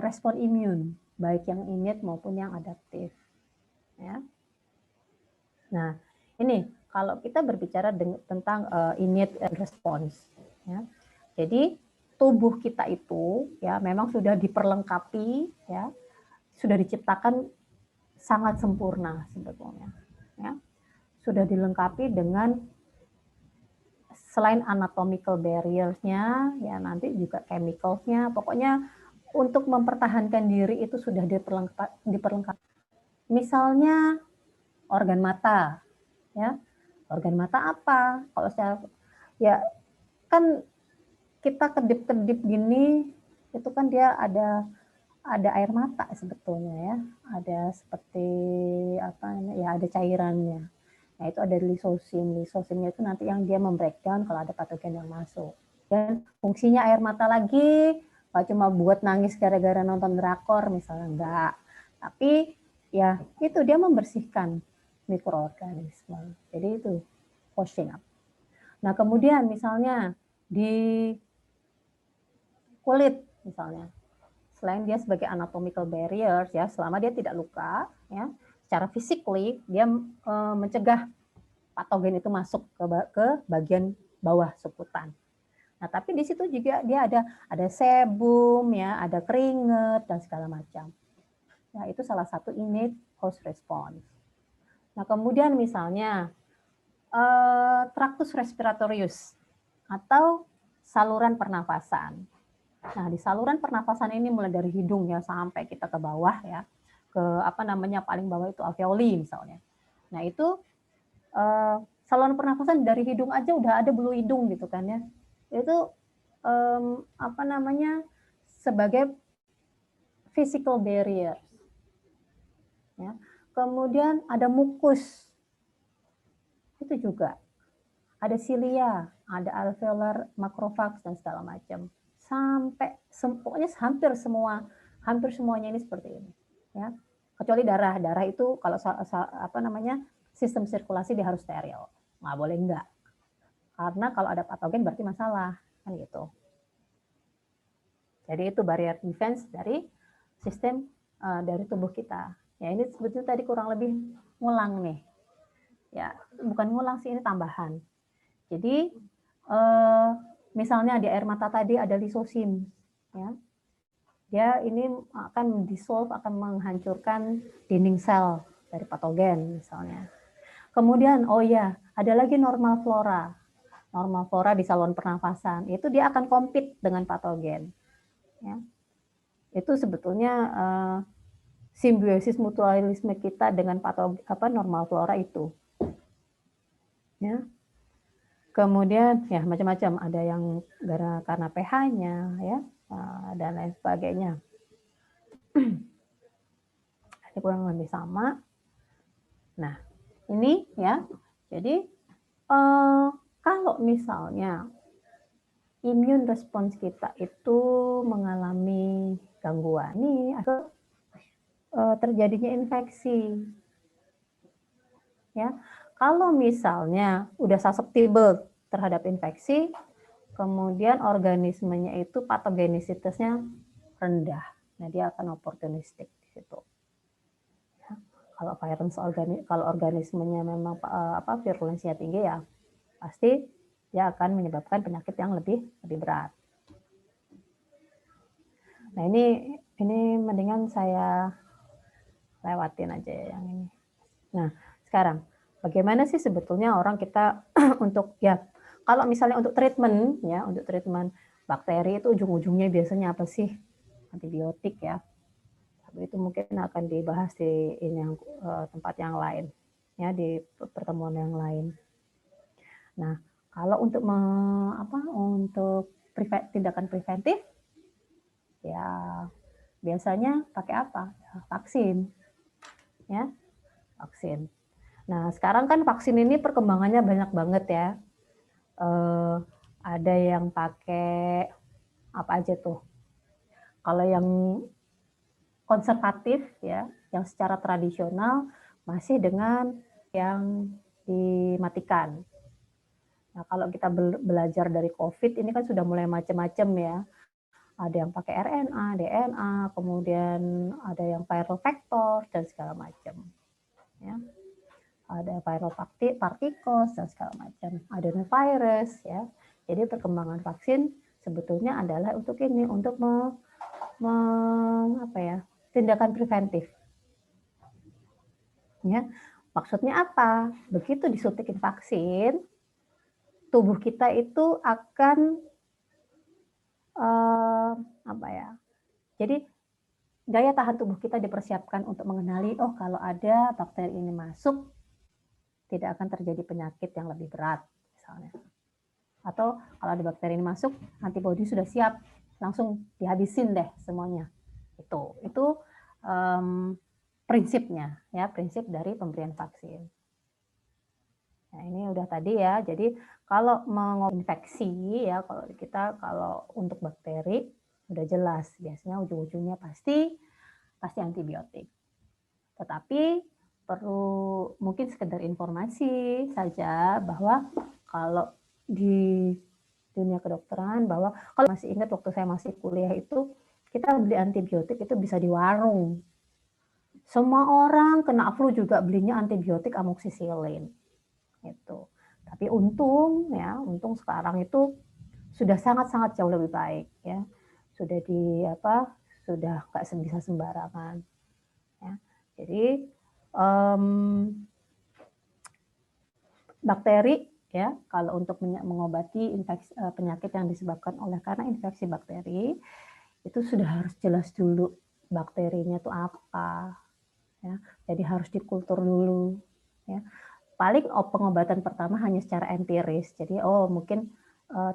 respon imun, baik yang innate maupun yang adaptif. Ya. Nah, ini kalau kita berbicara tentang innate response, ya. Jadi tubuh kita itu ya memang sudah diperlengkapi ya, sudah diciptakan sangat sempurna sebetulnya ya. Sudah dilengkapi dengan selain anatomical barriers-nya ya nanti juga chemicals-nya, pokoknya untuk mempertahankan diri itu sudah diperlengkapi. Misalnya organ mata, ya. Organ mata apa? Kalau saya ya kan kita kedip-kedip gini, itu kan dia ada air mata sebetulnya ya, ada seperti apa ya, ada cairannya. Nah itu ada lisosim, lisosimnya itu nanti yang dia membreakdown kalau ada patogen yang masuk. Dan fungsinya air mata lagi, nggak cuma buat nangis gara-gara nonton drakor misalnya, enggak. Tapi ya itu dia membersihkan mikroorganisme. Jadi itu washing up. Nah kemudian misalnya di kulit misalnya, selain dia sebagai anatomical barriers ya, selama dia tidak luka ya, secara physically dia mencegah patogen itu masuk ke bagian bawah sukutan. Nah, tapi di situ juga dia ada sebum ya, ada keringat dan segala macam. Nah, itu salah satu innate host response. Nah, kemudian misalnya tractus respiratorius atau saluran pernafasan. Nah, di saluran pernafasan ini mulai dari hidung ya sampai kita ke bawah ya, ke apa namanya paling bawah itu alveoli misalnya. Nah, itu saluran pernafasan dari hidung aja udah ada bulu hidung gitu kan ya. Itu apa namanya sebagai physical barrier. Ya. Kemudian ada mukus. Itu juga. Ada cilia, ada alveolar macrofags dan segala macam. Sampai pokoknya hampir semuanya ini seperti ini, ya. Kecuali darah. Darah itu kalau apa namanya sistem sirkulasi dia harus steril. Nggak boleh enggak. Karena kalau ada patogen berarti masalah, kan gitu. Jadi itu barrier defense dari sistem dari tubuh kita. Ya ini sebetulnya tadi kurang lebih ngulang nih. Ya, bukan ngulang sih, ini tambahan. Jadi misalnya di air mata tadi ada lisosim, ya. Dia ini akan dissolve, akan menghancurkan dinding sel dari patogen misalnya. Kemudian oh ya, ada lagi normal flora. Normal flora di saluran pernafasan. Itu dia akan compete dengan patogen. Ya. Itu sebetulnya simbiosis mutualisme kita dengan normal flora itu. Ya. Kemudian ya macam-macam, ada yang karena pH-nya ya dan lain sebagainya. Ini kurang lebih sama. Nah, ini ya. Jadi kalau misalnya immune response kita itu mengalami gangguan nih atau terjadinya infeksi. Ya. Kalau misalnya udah susceptible terhadap infeksi, kemudian organismenya itu patogenisitasnya rendah. Nah, dia akan opportunistik di situ. Ya. Kalau organismenya memang virulensinya tinggi ya, pasti dia akan menyebabkan penyakit yang lebih berat. Nah, ini mendingan saya lewatin aja yang ini. Nah, sekarang bagaimana sih sebetulnya orang kita untuk ya kalau misalnya untuk treatment bakteri itu ujung-ujungnya biasanya apa sih? Antibiotik ya. Tapi itu mungkin akan dibahas di tempat yang lain ya, di pertemuan yang lain. Nah, kalau untuk tindakan preventif ya biasanya pakai apa? Vaksin. Ya, vaksin. Nah, sekarang kan vaksin ini perkembangannya banyak banget ya. Ada yang pakai apa aja tuh. Kalau yang konservatif ya, yang secara tradisional masih dengan yang dimatikan. Nah, kalau kita belajar dari COVID ini kan sudah mulai macam-macam ya. Ada yang pakai RNA, DNA, kemudian ada yang viral vector dan segala macam. Ya. Ada viral particles dan segala macam, adenovirus ya. Jadi perkembangan vaksin sebetulnya adalah untuk ini, untuk tindakan preventif. Ya, maksudnya apa? Begitu disuntikin vaksin, tubuh kita itu akan Jadi daya tahan tubuh kita dipersiapkan untuk mengenali, oh kalau ada bakteri ini masuk, tidak akan terjadi penyakit yang lebih berat, misalnya. Atau kalau ada bakteri ini masuk, antibodi sudah siap, langsung dihabisin deh semuanya. Itu prinsipnya, ya, prinsip dari pemberian vaksin. Nah, ini udah tadi ya. Jadi kalau menginfeksi ya, kalau untuk bakteri udah jelas, biasanya ujung-ujungnya pasti antibiotik. Tetapi perlu mungkin sekedar informasi saja bahwa kalau di dunia kedokteran, bahwa kalau masih ingat waktu saya masih kuliah itu kita beli antibiotik itu bisa di warung. Semua orang kena flu juga belinya antibiotik amoxicillin. Gitu. Tapi untung sekarang itu sudah sangat-sangat jauh lebih baik ya. Sudah nggak bisa sembarangan. Ya. Jadi bakteri ya, kalau untuk mengobati penyakit yang disebabkan karena infeksi bakteri itu sudah harus jelas dulu bakterinya itu apa ya. Jadi harus dikultur dulu ya. Paling pengobatan pertama hanya secara empiris. Jadi mungkin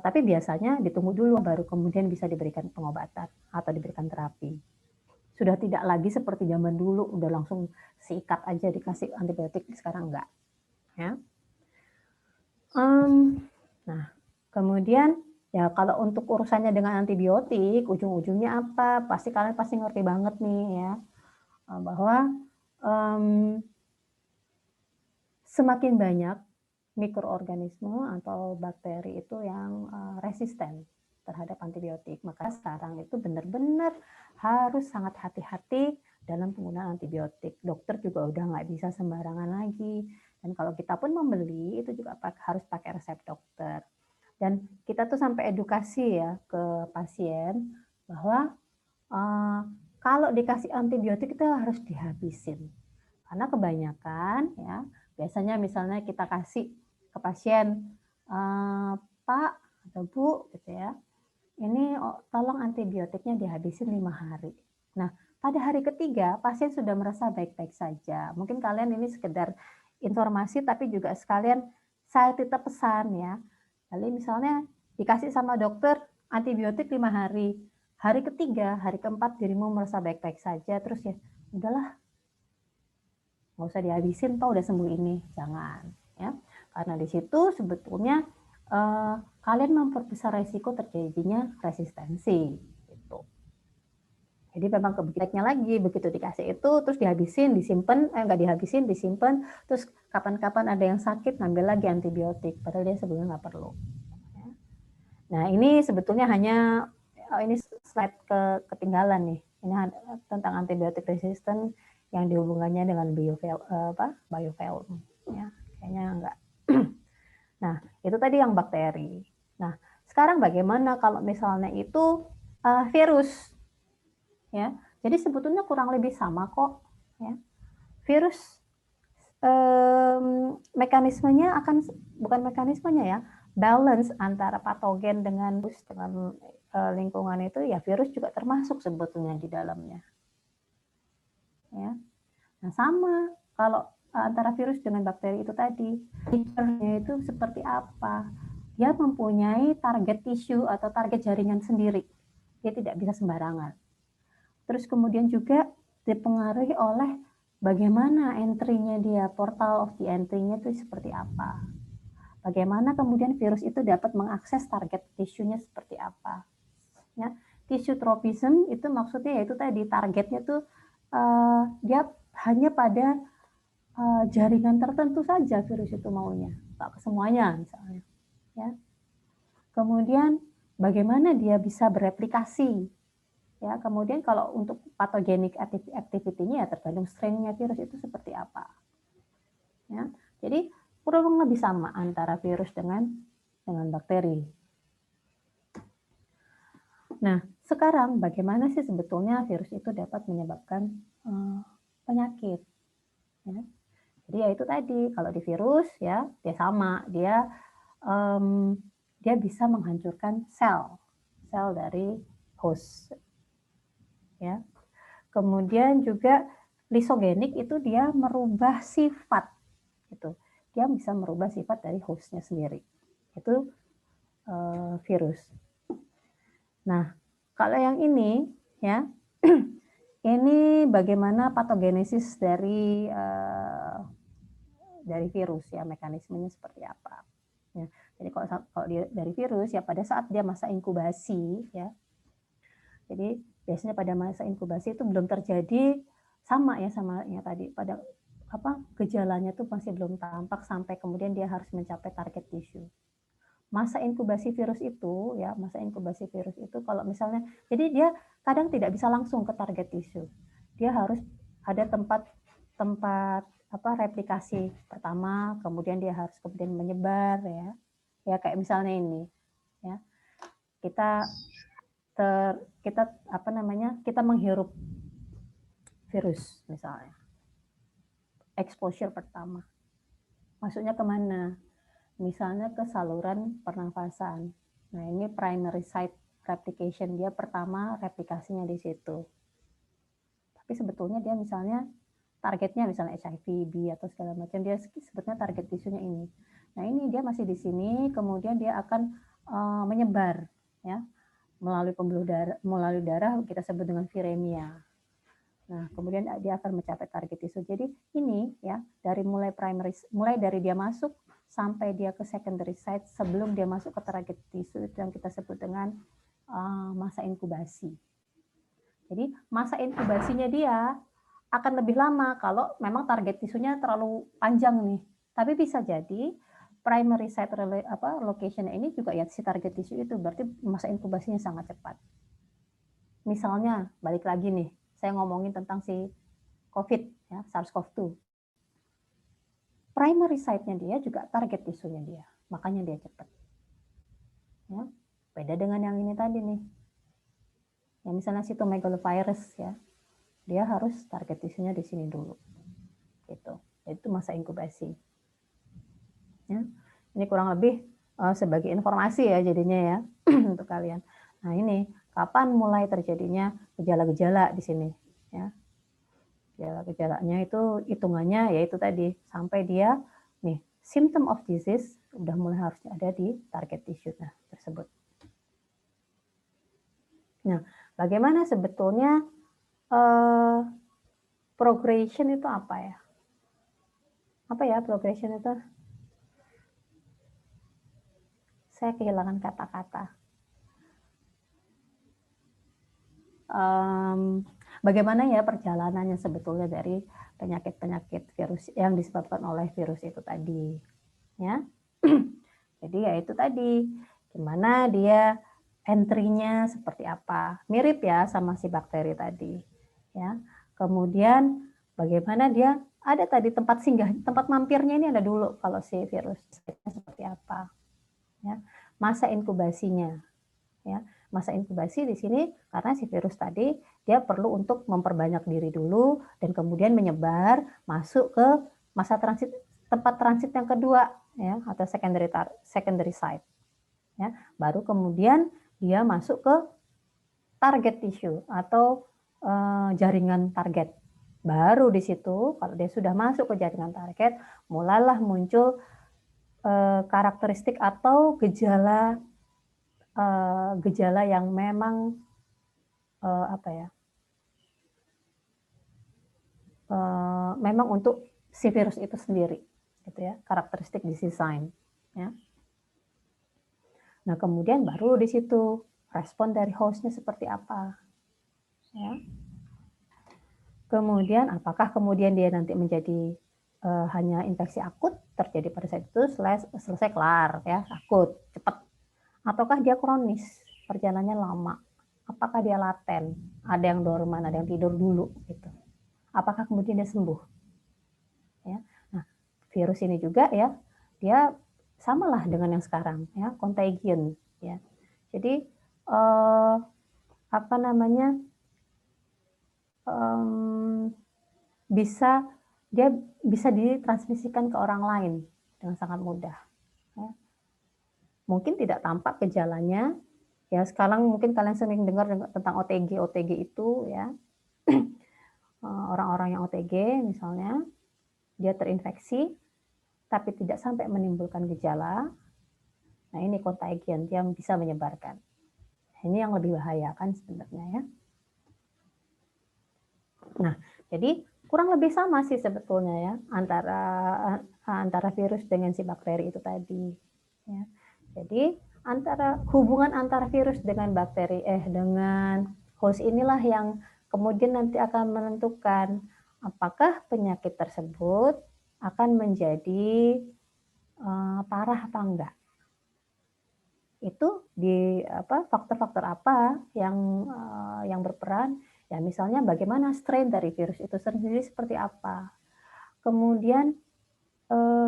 tapi biasanya ditunggu dulu baru kemudian bisa diberikan pengobatan atau diberikan terapi. Sudah tidak lagi seperti zaman dulu udah langsung sikat aja dikasih antibiotik, sekarang enggak ya. Nah, kemudian ya kalau untuk urusannya dengan antibiotik, ujung-ujungnya apa? Kalian pasti ngerti banget nih ya, bahwa semakin banyak mikroorganisme atau bakteri itu yang resisten terhadap antibiotik. Maka sekarang itu benar-benar harus sangat hati-hati dalam penggunaan antibiotik. Dokter juga udah nggak bisa sembarangan lagi. Dan kalau kita pun membeli, itu juga harus pakai resep dokter. Dan kita tuh sampai edukasi ya ke pasien bahwa kalau dikasih antibiotik itu harus dihabisin. Karena kebanyakan ya, biasanya misalnya kita kasih ke pasien, Pak atau Bu gitu ya, ini tolong antibiotiknya dihabisin 5 hari. Nah, pada hari ketiga pasien sudah merasa baik-baik saja. Mungkin kalian ini sekedar informasi tapi juga sekalian saya titip pesan ya. Lalu misalnya dikasih sama dokter antibiotik 5 hari. Hari ketiga, hari keempat dirimu merasa baik-baik saja, terus ya udahlah, nggak usah dihabisin, toh udah sembuh ini. Jangan ya, karena di situ sebetulnya kalian memperbesar resiko terjadinya resistensi gitu. Jadi memang kebijakannya lagi begitu dikasih itu terus dihabisin, disimpan, nggak dihabisin, disimpan, terus kapan-kapan ada yang sakit ngambil lagi antibiotik, padahal dia sebelumnya nggak perlu. Nah ini sebetulnya hanya ini slide ketinggalan nih. Ini tentang antibiotik resisten yang dihubungannya dengan biofilm. Ya, kayaknya enggak. Nah, itu tadi yang bakteri. Nah, sekarang bagaimana kalau misalnya itu virus? Ya, jadi sebetulnya kurang lebih sama kok. Ya. Virus mekanismenya bukan mekanismenya ya, balance antara patogen dengan lingkungan itu ya, virus juga termasuk sebetulnya di dalamnya. Ya. Nah, sama kalau antara virus dengan bakteri itu tadi, nature-nya itu seperti apa? Dia mempunyai target tisu atau target jaringan sendiri. Dia tidak bisa sembarangan. Terus kemudian juga dipengaruhi oleh bagaimana entry-nya dia, portal of the entry-nya itu seperti apa. Bagaimana kemudian virus itu dapat mengakses target tisunya seperti apa. Ya, tissue tropism itu maksudnya yaitu tadi targetnya tuh dia hanya pada jaringan tertentu saja virus itu maunya, tak ke semuanya misalnya. Ya. Kemudian bagaimana dia bisa bereplikasi. Ya, kemudian kalau untuk patogenic activity-nya ya tergantung strain-nya virus itu seperti apa. Ya, jadi kurang lebih sama antara virus dengan bakteri. Nah, sekarang bagaimana sih sebetulnya virus itu dapat menyebabkan penyakit? Ya. Jadi ya itu tadi, kalau di virus ya dia sama, dia bisa menghancurkan sel dari host. ya. Kemudian juga lisogenik itu dia merubah sifat, gitu. Dia bisa merubah sifat dari hostnya sendiri. Itu virus. Nah, kalau yang ini ya, ini bagaimana patogenesis dari virus ya, mekanismenya seperti apa. Ya, jadi kalau dari virus ya pada saat dia masa inkubasi ya. Jadi biasanya pada masa inkubasi itu belum terjadi sama yang tadi, pada gejalanya tuh masih belum tampak sampai kemudian dia harus mencapai target tisu. Masa inkubasi virus itu kalau misalnya, jadi dia kadang tidak bisa langsung ke target tisu. Dia harus ada tempat replikasi pertama, kemudian dia harus menyebar ya. Ya kayak misalnya ini ya. Kita menghirup virus misalnya. Exposure pertama. Masuknya kemana? Misalnya ke saluran pernafasan. Nah, ini primary site replication, dia pertama replikasinya di situ. Tapi sebetulnya dia misalnya targetnya misalnya HIV, B atau segala macam, dia sebetulnya target tisunya ini. Nah, ini dia masih di sini, kemudian dia akan menyebar ya melalui pembuluh darah, kita sebut dengan viremia. Nah, kemudian dia akan mencapai target tisu. Jadi ini ya mulai dari dia masuk sampai dia ke secondary site sebelum dia masuk ke target tisu itu yang kita sebut dengan masa inkubasi. Jadi masa inkubasinya dia akan lebih lama kalau memang target tisunya terlalu panjang nih. Tapi bisa jadi primary site location ini juga ya si target tisu itu, berarti masa inkubasinya sangat cepat. Misalnya balik lagi nih, saya ngomongin tentang si COVID ya, SARS-CoV-2. Primary site-nya dia juga target tisunya dia, makanya dia cepat. Ya, beda dengan yang ini tadi nih. Yang misalnya cytomegalovirus ya, dia harus target tisunya di sini dulu. Gitu. Itu masa inkubasi. Ya. Ini kurang lebih sebagai informasi ya jadinya ya untuk kalian. Nah, ini kapan mulai terjadinya gejala-gejala di sini ya. Gejala-gejalanya itu hitungannya yaitu tadi sampai dia nih symptom of disease udah mulai harus ada di target tissue tersebut. Nah, bagaimana sebetulnya progression itu apa ya? Apa ya progression itu? Saya kehilangan kata-kata. Bagaimana ya perjalanannya sebetulnya dari penyakit-penyakit virus yang disebabkan oleh virus itu tadi, ya. Jadi ya itu tadi, gimana dia entry-nya seperti apa, mirip ya sama si bakteri tadi, ya. Kemudian bagaimana dia ada tadi tempat singgah, tempat mampirnya ini ada dulu kalau si virus seperti apa, ya. Masa inkubasinya, ya. Masa inkubasi di sini karena si virus tadi dia perlu untuk memperbanyak diri dulu dan kemudian menyebar masuk ke masa transit, tempat transit yang kedua ya atau secondary site. Ya, baru kemudian dia masuk ke target tissue atau jaringan target. Baru di situ kalau dia sudah masuk ke jaringan target, mulailah muncul karakteristik atau gejala yang memang memang untuk si virus itu sendiri, gitu ya, karakteristik disease sign. Ya. Nah kemudian baru di situ respon dari hostnya seperti apa. Ya. Kemudian apakah kemudian dia nanti menjadi hanya infeksi akut terjadi pada saat itu selesai kelar ya akut cepat. Ataukah dia kronis, perjalanannya lama? Apakah dia laten? Ada yang dorman, ada yang tidur dulu, gitu. Apakah kemudian dia sembuh? Ya. Nah, virus ini juga ya, dia samalah dengan yang sekarang, ya, contagion, ya. Jadi dia bisa ditransmisikan ke orang lain dengan sangat mudah. Ya. Mungkin tidak tampak gejalanya, Ya, sekarang mungkin kalian sering dengar tentang OTG. OTG itu ya orang-orang yang OTG misalnya dia terinfeksi tapi tidak sampai menimbulkan gejala. Nah, ini contagion yang bisa menyebarkan. Ini yang lebih bahaya kan sebenarnya ya. Nah, jadi kurang lebih sama sih sebetulnya ya antara virus dengan si bakteri itu tadi. Ya. Jadi hubungan antara virus dengan bakteri dengan host inilah yang kemudian nanti akan menentukan apakah penyakit tersebut akan menjadi parah apa enggak. Itu di faktor-faktor apa yang berperan? Ya misalnya bagaimana strain dari virus itu sendiri seperti apa. Kemudian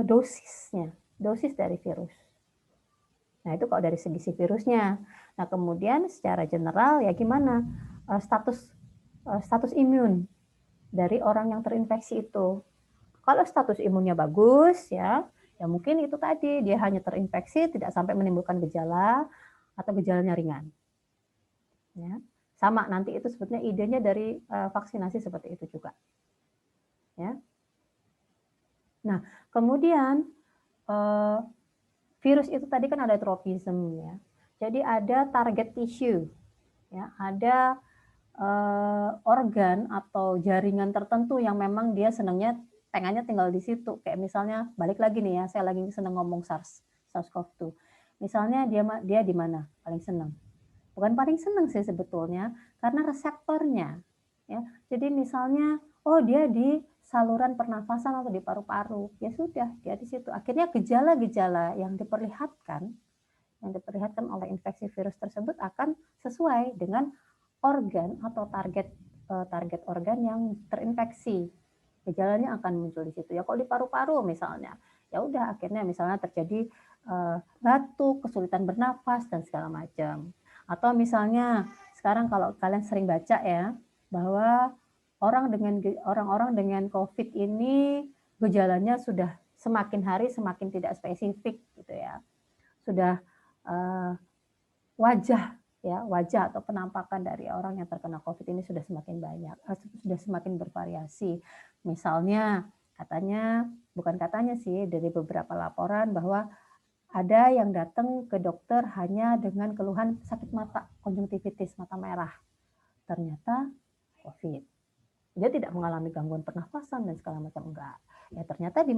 dosis dari virus. Nah, itu kalau dari segi si virusnya. Nah, kemudian secara general ya gimana status imun dari orang yang terinfeksi itu. Kalau status imunnya bagus ya mungkin itu tadi dia hanya terinfeksi tidak sampai menimbulkan gejala atau gejalanya ringan. Ya. Sama nanti itu sebetulnya idenya dari vaksinasi seperti itu juga. Ya. Nah, kemudian virus itu tadi kan ada tropism ya. Jadi ada target tissue, ya, ada organ atau jaringan tertentu yang memang dia pengennya tinggal di situ. Kayak misalnya balik lagi nih ya, saya lagi seneng ngomong SARS-CoV-2. Misalnya dia di mana paling seneng? Bukan paling seneng sih sebetulnya, karena reseptornya. Ya, jadi misalnya, dia di saluran pernafasan atau di paru-paru, ya sudah dia di situ. Akhirnya gejala-gejala yang diperlihatkan oleh infeksi virus tersebut akan sesuai dengan organ atau target organ yang terinfeksi. Gejalanya akan muncul di situ. Ya kalau di paru-paru misalnya, ya udah akhirnya misalnya terjadi batuk, kesulitan bernafas dan segala macam. Atau misalnya sekarang kalau kalian sering baca ya bahwa orang-orang dengan COVID ini gejalanya sudah semakin hari semakin tidak spesifik gitu ya. Sudah wajah atau penampakan dari orang yang terkena COVID ini sudah semakin banyak, sudah semakin bervariasi. Misalnya dari beberapa laporan bahwa ada yang datang ke dokter hanya dengan keluhan sakit mata, konjungtivitis, mata merah. Ternyata COVID. Dia tidak mengalami gangguan pernafasan dan segala macam, enggak. Ya ternyata di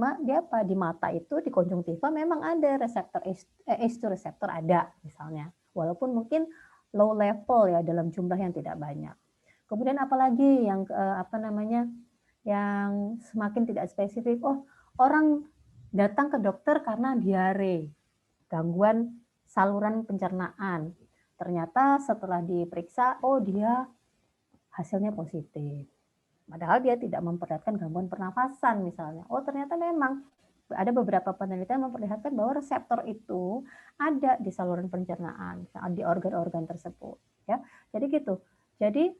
mata itu di konjungtiva memang ada reseptor ACE2 reseptor ada misalnya. Walaupun mungkin low level ya dalam jumlah yang tidak banyak. Kemudian apalagi yang yang semakin tidak spesifik. Orang datang ke dokter karena diare, gangguan saluran pencernaan. Ternyata setelah diperiksa, dia hasilnya positif. Padahal dia tidak memperlihatkan gangguan pernafasan misalnya. Ternyata memang ada beberapa penelitian memperlihatkan bahwa reseptor itu ada di saluran pencernaan, di organ-organ tersebut. Ya, jadi gitu. Jadi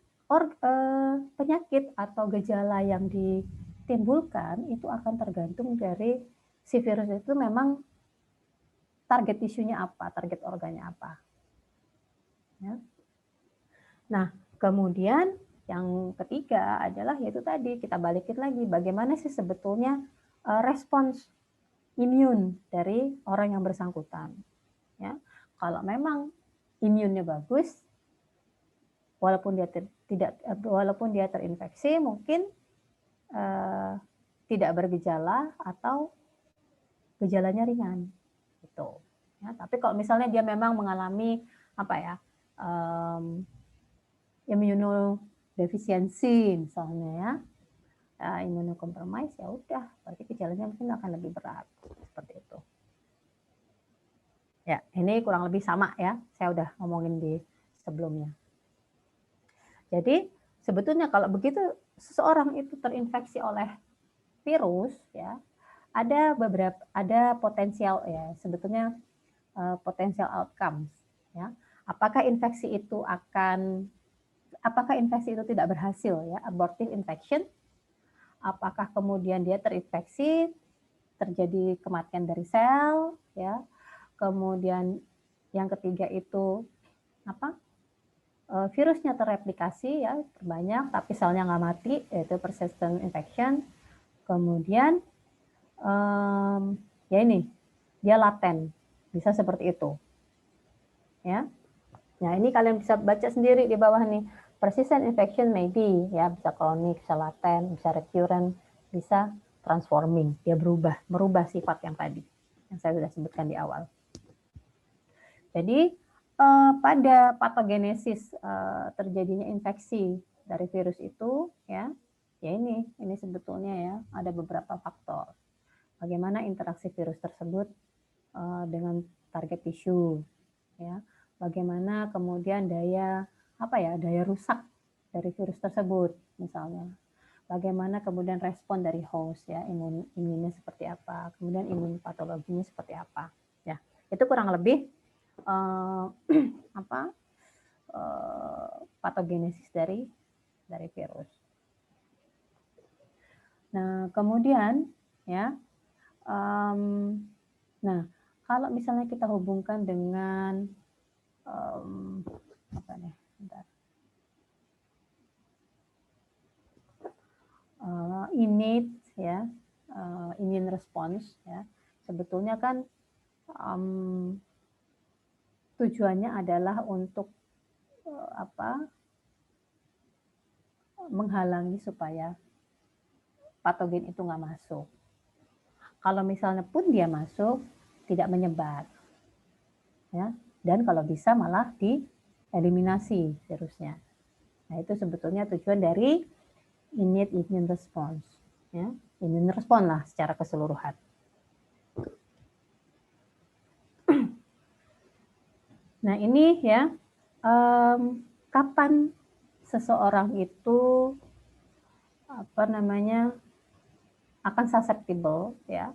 penyakit atau gejala yang ditimbulkan itu akan tergantung dari si virus itu memang target tisunya apa, target organnya apa. Ya. Nah, kemudian yang ketiga adalah yaitu tadi kita balikin lagi bagaimana sih sebetulnya respons imun dari orang yang bersangkutan. Ya, kalau memang imunnya bagus, walaupun dia terinfeksi mungkin tidak bergejala atau gejalanya ringan, gitu. Ya, tapi kalau misalnya dia memang mengalami imunodefisiensi misalnya imunokompromis, ya udah berarti gejalanya mungkin akan lebih berat seperti itu. Ya, ini kurang lebih sama ya, saya udah ngomongin di sebelumnya. Jadi sebetulnya kalau begitu seseorang itu terinfeksi oleh virus ya, ada potensial ya, sebetulnya potensial outcomes ya. Apakah infeksi itu tidak berhasil ya, abortive infection? Apakah kemudian dia terinfeksi, terjadi kematian dari sel ya. Kemudian yang ketiga itu virusnya terreplikasi ya, terbanyak, tapi selnya nggak mati, yaitu persistent infection. Kemudian ya ini, dia laten, bisa seperti itu. Ya, nah ini kalian bisa baca sendiri di bawah nih. Persistent infection maybe ya, bisa kronik, bisa laten, bisa recurrent, bisa transforming. Dia merubah sifat yang tadi yang saya sudah sebutkan di awal. Jadi pada patogenesis terjadinya infeksi dari virus itu ya ini sebetulnya ya ada beberapa faktor. Bagaimana interaksi virus tersebut dengan target tisu ya. Bagaimana kemudian daya rusak dari virus tersebut misalnya. Bagaimana kemudian respon dari host ya, imunnya seperti apa, kemudian imun patologinya seperti apa. Ya, itu kurang lebih patogenesis dari virus. Nah, kemudian ya, nah kalau misalnya kita hubungkan dengan innate ya, immune response ya, sebetulnya kan tujuannya adalah untuk menghalangi supaya patogen itu nggak masuk. Kalau misalnya pun dia masuk, tidak menyebar, ya. Dan kalau bisa malah dieliminasi virusnya. Nah itu sebetulnya tujuan dari innate immune response, ya. Immune response lah secara keseluruhan. Nah ini ya, kapan seseorang itu akan susceptible ya,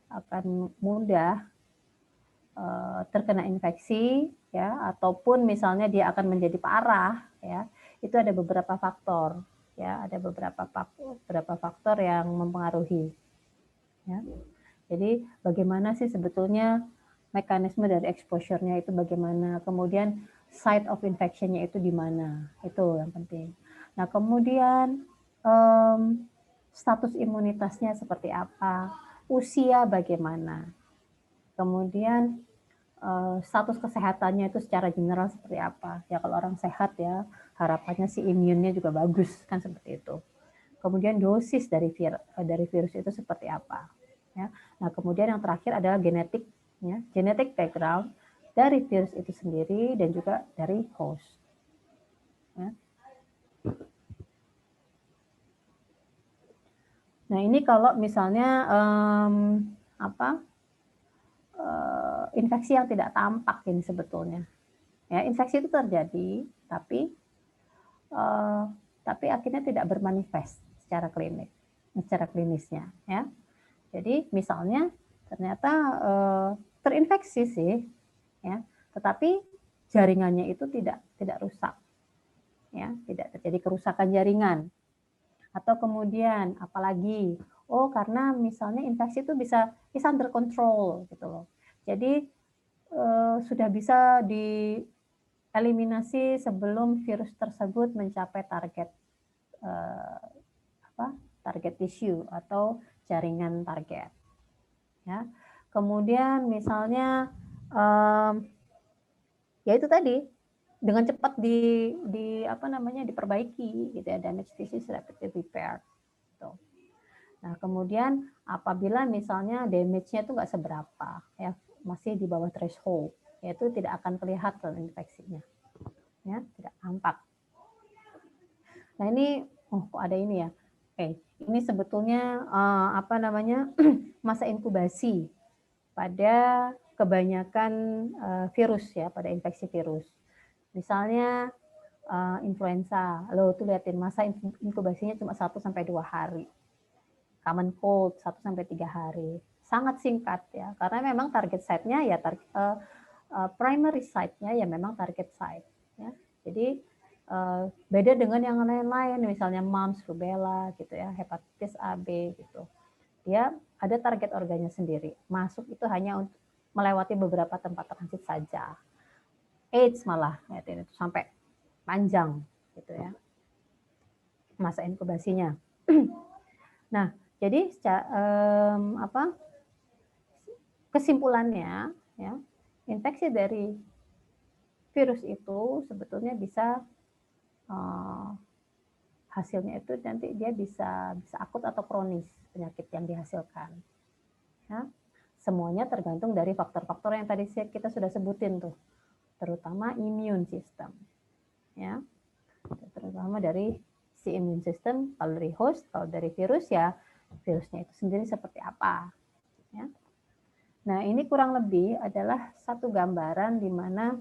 akan mudah terkena infeksi ya, ataupun misalnya dia akan menjadi parah ya, itu ada beberapa faktor ya, ada beberapa faktor yang mempengaruhi ya. Jadi bagaimana sih sebetulnya mekanisme dari exposure-nya itu bagaimana, kemudian site of infection-nya itu di mana, itu yang penting. Nah kemudian status imunitasnya seperti apa, usia bagaimana, kemudian status kesehatannya itu secara general seperti apa. Ya kalau orang sehat ya harapannya si imunnya juga bagus kan seperti itu. Kemudian dosis dari virus itu seperti apa. Ya. Nah kemudian yang terakhir adalah genetik, ya, genetic background dari virus itu sendiri dan juga dari host. Ya. Nah ini kalau misalnya infeksi yang tidak tampak ini sebetulnya. Ya, infeksi itu terjadi, tapi akhirnya tidak bermanifest secara klinisnya. Ya. Jadi misalnya ternyata terinfeksi sih, ya, tetapi jaringannya itu tidak rusak, ya, tidak terjadi kerusakan jaringan. Atau kemudian apalagi, karena misalnya infeksi itu bisa under control gitu loh. Jadi sudah bisa dieliminasi sebelum virus tersebut mencapai target target tissue atau jaringan target. Ya. Kemudian misalnya ya itu tadi dengan cepat diperbaiki gitu ya, damage tissue rapidly repaired. Gitu. Nah kemudian apabila misalnya damage-nya itu nggak seberapa ya, masih di bawah threshold, yaitu tidak akan kelihatan infeksinya, ya tidak tampak. Nah ini kok ada ini ya. Oke, ini sebetulnya masa inkubasi pada kebanyakan virus ya, pada infeksi virus. Misalnya influenza, lo tuh liatin masa inkubasinya cuma 1-2 hari. Common cold 1-3 hari. Sangat singkat ya, karena memang target site-nya ya primary site-nya ya memang target site ya. Jadi beda dengan yang lain-lain, misalnya mumps, rubella gitu ya, hepatitis A, B gitu. Dia ada target organnya sendiri. Masuk itu hanya untuk melewati beberapa tempat transit saja. AIDS malah, ya, itu sampai panjang gitu ya masa inkubasinya. Nah, jadi kesimpulannya ya, infeksi dari virus itu sebetulnya bisa hasilnya itu nanti dia bisa akut atau kronis penyakit yang dihasilkan. Ya. Semuanya tergantung dari faktor-faktor yang tadi kita sudah sebutin tuh, terutama immune system. Ya. Terutama dari si immune system, kalau dari host, kalau dari virus ya virusnya itu sendiri seperti apa. Ya. Nah, ini kurang lebih adalah satu gambaran di mana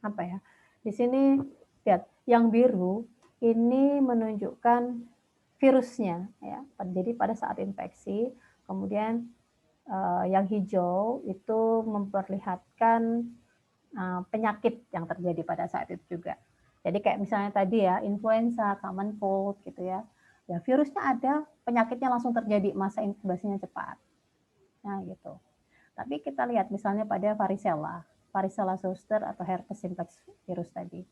apa ya? Di sini lihat yang biru ini menunjukkan virusnya ya. Jadi pada saat infeksi, kemudian yang hijau itu memperlihatkan penyakit yang terjadi pada saat itu juga. Jadi kayak misalnya tadi ya, influenza, common cold gitu ya. Ya virusnya ada, penyakitnya langsung terjadi, masa inkubasinya cepat. Nah gitu. Tapi kita lihat misalnya pada varicella zoster atau herpes simplex virus tadi.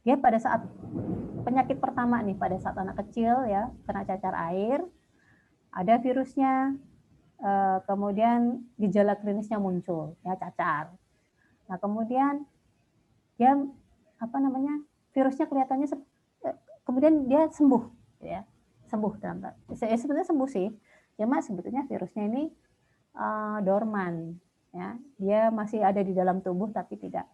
Dia pada saat penyakit pertama nih, pada saat anak kecil ya kena cacar air, ada virusnya, kemudian gejala klinisnya muncul ya cacar. Nah kemudian dia virusnya kelihatannya kemudian dia sembuh ya, sembuh sebenarnya sembuh sih, cuma sebetulnya virusnya ini dorman ya, dia masih ada di dalam tubuh tapi tidak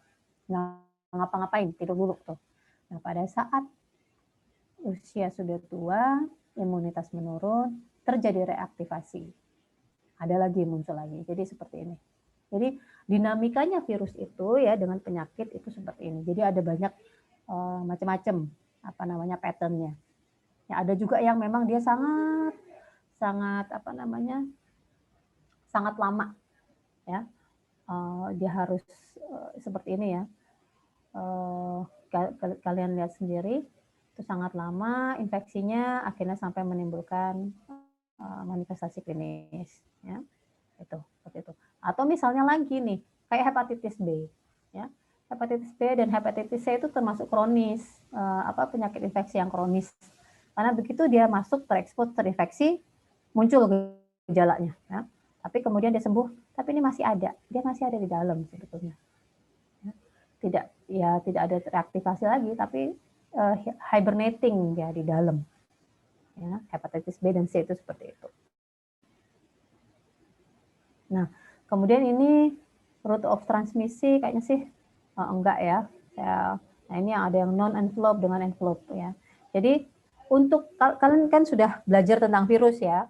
ngapa-ngapain, tidur dulu tuh. Nah pada saat usia sudah tua, imunitas menurun, terjadi reaktivasi, ada lagi muncul lagi. Jadi seperti ini. Jadi dinamikanya virus itu ya dengan penyakit itu seperti ini. Jadi ada banyak macam-macam patternnya. Ya, ada juga yang memang dia sangat lama ya. Dia harus seperti ini ya. Kalian lihat sendiri itu sangat lama infeksinya akhirnya sampai menimbulkan manifestasi klinis ya. Itu seperti itu. Atau misalnya lagi nih kayak hepatitis B ya. Hepatitis B dan hepatitis C itu termasuk kronis, penyakit infeksi yang kronis. Karena begitu dia masuk terekspos terinfeksi muncul gejalanya ya. Tapi kemudian dia sembuh, tapi ini masih ada. Dia masih ada di dalam sebetulnya. Tidak ada reaktivasi lagi tapi hibernating dia di dalam. Ya, hepatitis B dan C itu seperti itu. Nah, kemudian ini route of transmisi kayaknya sih enggak ya. Nah, ini yang ada yang non envelope dengan envelope ya. Jadi untuk kalian kan sudah belajar tentang virus ya.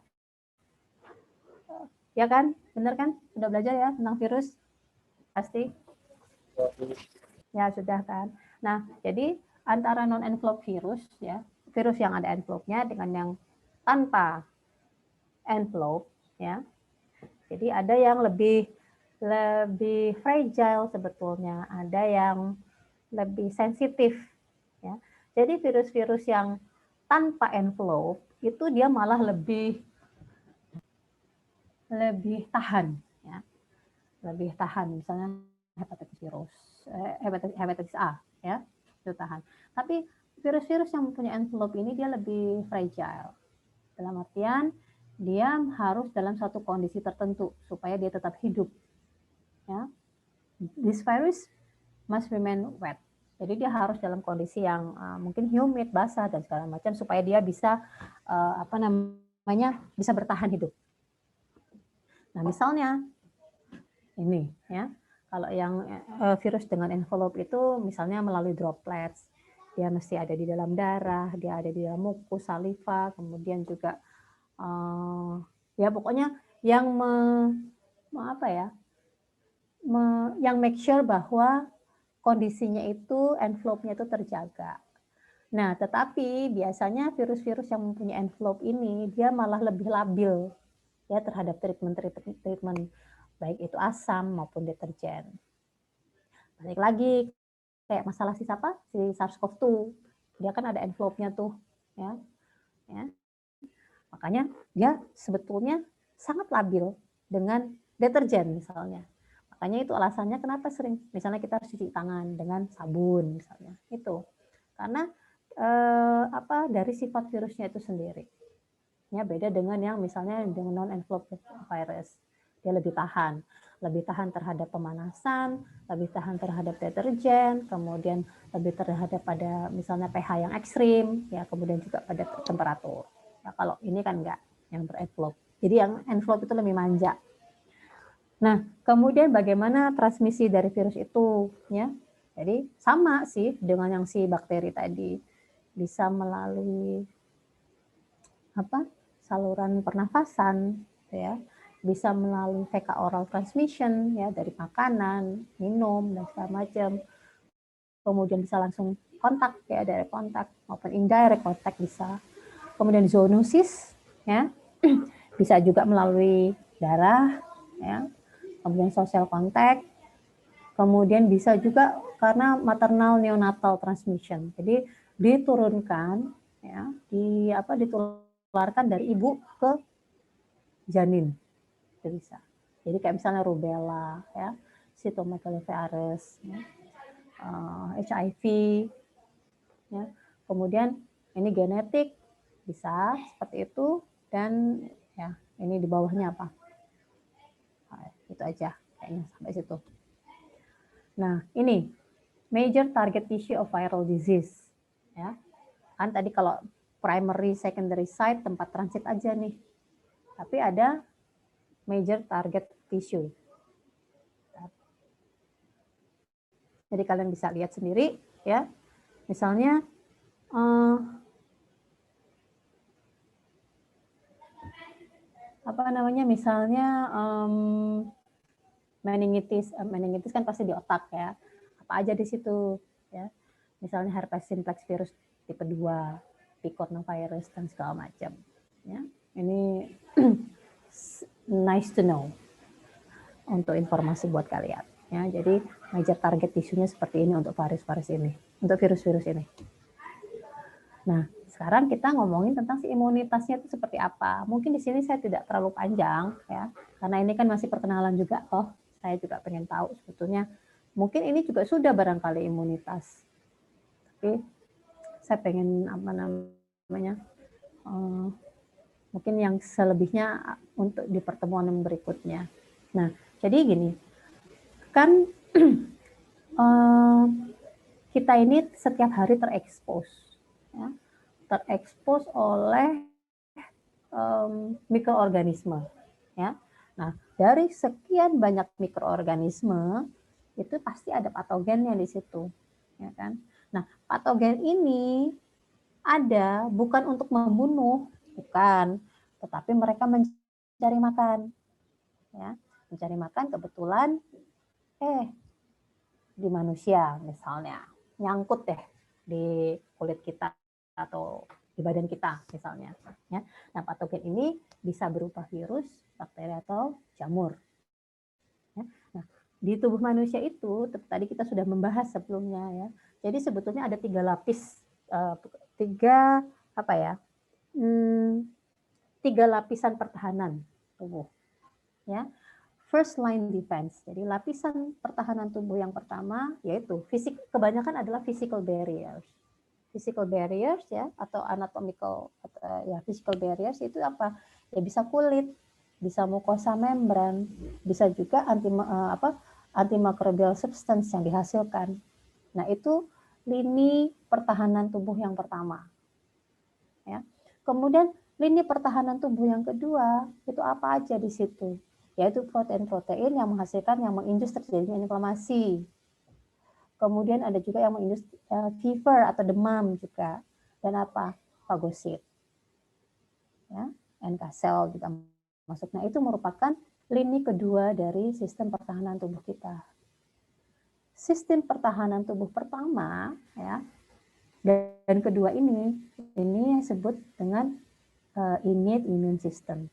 Ya kan? Benar kan? Sudah belajar ya tentang virus? Pasti? Ya, sudah kan. Nah, jadi antara non envelope virus ya, virus yang ada envelope-nya dengan yang tanpa envelope ya. Jadi ada yang lebih fragile sebetulnya, ada yang lebih sensitif ya. Jadi virus-virus yang tanpa envelope itu dia malah lebih tahan ya. Lebih tahan misalnya hepatitis A ya, itu tahan. Tapi virus-virus yang mempunyai envelope ini dia lebih fragile. Dalam artian dia harus dalam satu kondisi tertentu supaya dia tetap hidup. Ya. This virus must remain wet. Jadi dia harus dalam kondisi yang mungkin humid, basah dan segala macam supaya dia bisa bisa bertahan hidup. Nah, misalnya ini ya. Kalau yang virus dengan envelope itu misalnya melalui droplets, dia mesti ada di dalam darah, dia ada di dalam mukus, saliva, kemudian juga ya pokoknya yang yang make sure bahwa kondisinya itu envelope-nya itu terjaga. Nah, tetapi biasanya virus-virus yang mempunyai envelope ini dia malah lebih labil ya terhadap treatment baik itu asam maupun deterjen. Balik lagi kayak masalah si SARS-CoV-2, dia kan ada envelope-nya tuh ya. Makanya dia sebetulnya sangat labil dengan deterjen misalnya. Makanya itu alasannya kenapa sering, misalnya kita harus cuci tangan dengan sabun misalnya, itu karena dari sifat virusnya itu sendiri. Ya, beda dengan yang misalnya dengan non-enveloped virus, dia lebih tahan terhadap pemanasan, lebih tahan terhadap deterjen, kemudian lebih terhadap pada misalnya pH yang ekstrim, ya kemudian juga pada temperatur. Ya, kalau ini kan enggak, yang berenvelope. Jadi yang envelope itu lebih manja. Nah, kemudian bagaimana transmisi dari virus itu, ya? Jadi sama sih dengan yang si bakteri tadi, bisa melalui saluran pernafasan, ya, bisa melalui fecal oral transmission, ya, dari makanan, minum dan segala macam. Kemudian bisa langsung kontak, ya, dari kontak maupun indirect kontak bisa. Kemudian zoonosis, ya, bisa juga melalui darah, ya. Kemudian social contact, kemudian bisa juga karena maternal neonatal transmission. Jadi diturunkan, ya, ditularkan dari ibu ke janin, itu bisa. Jadi kayak misalnya rubella, ya, cytomegalovirus, ya, HIV, ya. Kemudian ini genetik bisa seperti itu, dan ya ini di bawahnya apa? Nah, itu aja kayaknya sampai situ. Nah, ini major target tissue of viral disease, ya. Kan tadi kalau primary, secondary site tempat transit aja nih. Tapi ada major target tissue. Jadi kalian bisa lihat sendiri, ya. Misalnya misalnya meningitis kan pasti di otak, ya. Apa aja di situ, ya. Misalnya herpes simplex virus tipe 2, picornavirus dan segala macam, ya. Ini nice to know untuk informasi buat kalian, ya. Jadi major target tisunya seperti ini untuk virus-virus ini, untuk virus-virus ini. Nah, sekarang kita ngomongin tentang si imunitasnya itu seperti apa. Mungkin di sini saya tidak terlalu panjang, ya, karena ini kan masih perkenalan juga. Toh saya juga pengen tahu sebetulnya, mungkin ini juga sudah barangkali imunitas, tapi saya pengen mungkin yang selebihnya untuk di pertemuan yang berikutnya. Nah, jadi gini, kan kita ini setiap hari terekspos, ya, terekspos oleh mikroorganisme, ya. Nah, dari sekian banyak mikroorganisme itu pasti ada patogennya di situ, ya kan. Nah, patogen ini ada bukan untuk membunuh, bukan, tetapi mereka mencari makan, ya, mencari makan kebetulan di manusia misalnya, nyangkut deh di kulit kita atau di badan kita misalnya, ya. Nah, patogen ini bisa berupa virus, bakteri atau jamur, ya. Nah, di tubuh manusia itu tadi kita sudah membahas sebelumnya, ya. Jadi sebetulnya ada 3 lapis, 3 lapisan pertahanan tubuh, ya. First line defense. Jadi lapisan pertahanan tubuh yang pertama yaitu kebanyakan adalah physical barriers. Physical barriers, ya, atau anatomical, ya, physical barriers itu apa? Ya bisa kulit, bisa mukosa membran, bisa juga antimicrobial substance yang dihasilkan. Nah, itu lini pertahanan tubuh yang pertama, ya. Kemudian lini pertahanan tubuh yang kedua itu apa aja di situ? Yaitu protein-protein yang menghasilkan, yang mengindus terjadinya inflamasi. Kemudian ada juga yang mengindus fever atau demam juga, dan apa? Fagosit, ya, NK cell juga masuk. Nah, itu merupakan lini kedua dari sistem pertahanan tubuh kita. Sistem pertahanan tubuh pertama, ya, dan kedua ini yang disebut dengan innate immune system.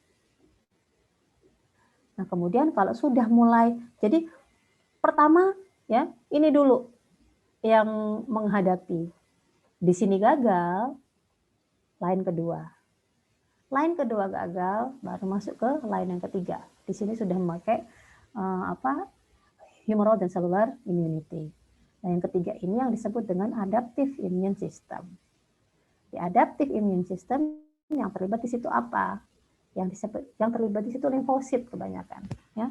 Nah, kemudian kalau sudah mulai, jadi pertama, ya, ini dulu yang menghadapi. Di sini gagal, line kedua. Line kedua gagal, baru masuk ke line yang ketiga. Di sini sudah memakai humoral dan cellular immunity. Dan yang ketiga ini yang disebut dengan adaptive immune system. Di adaptive immune system yang terlibat di situ apa? Yang terlibat di situ limfosit kebanyakan, ya.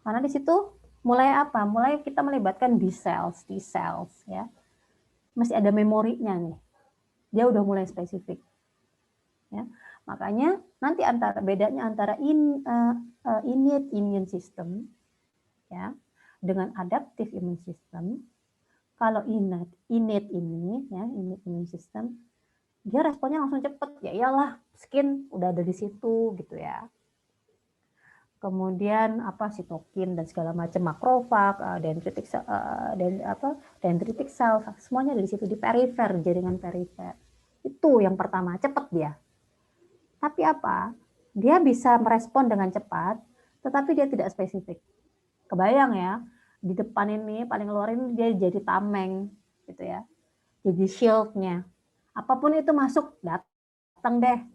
Karena di situ mulai apa? Mulai kita melibatkan B cells, T cells, ya. Masih ada memorinya nih. Dia udah mulai spesifik. Ya. Makanya nanti bedanya antara innate immune system, ya, dengan adaptive immune system. Kalau innate ini, ya, innate immune system, dia responnya langsung cepet. Ya iyalah, skin udah ada di situ gitu ya. Kemudian sitokin dan segala macam, makrofag, dendritic cell, semuanya ada di situ, di perifer, jaringan perifer. Itu yang pertama, cepat dia. Tapi dia bisa merespon dengan cepat, tetapi dia tidak spesifik. Kebayang ya, di depan ini paling luar ini dia jadi tameng gitu ya, jadi shieldnya. Apapun itu masuk, datang deh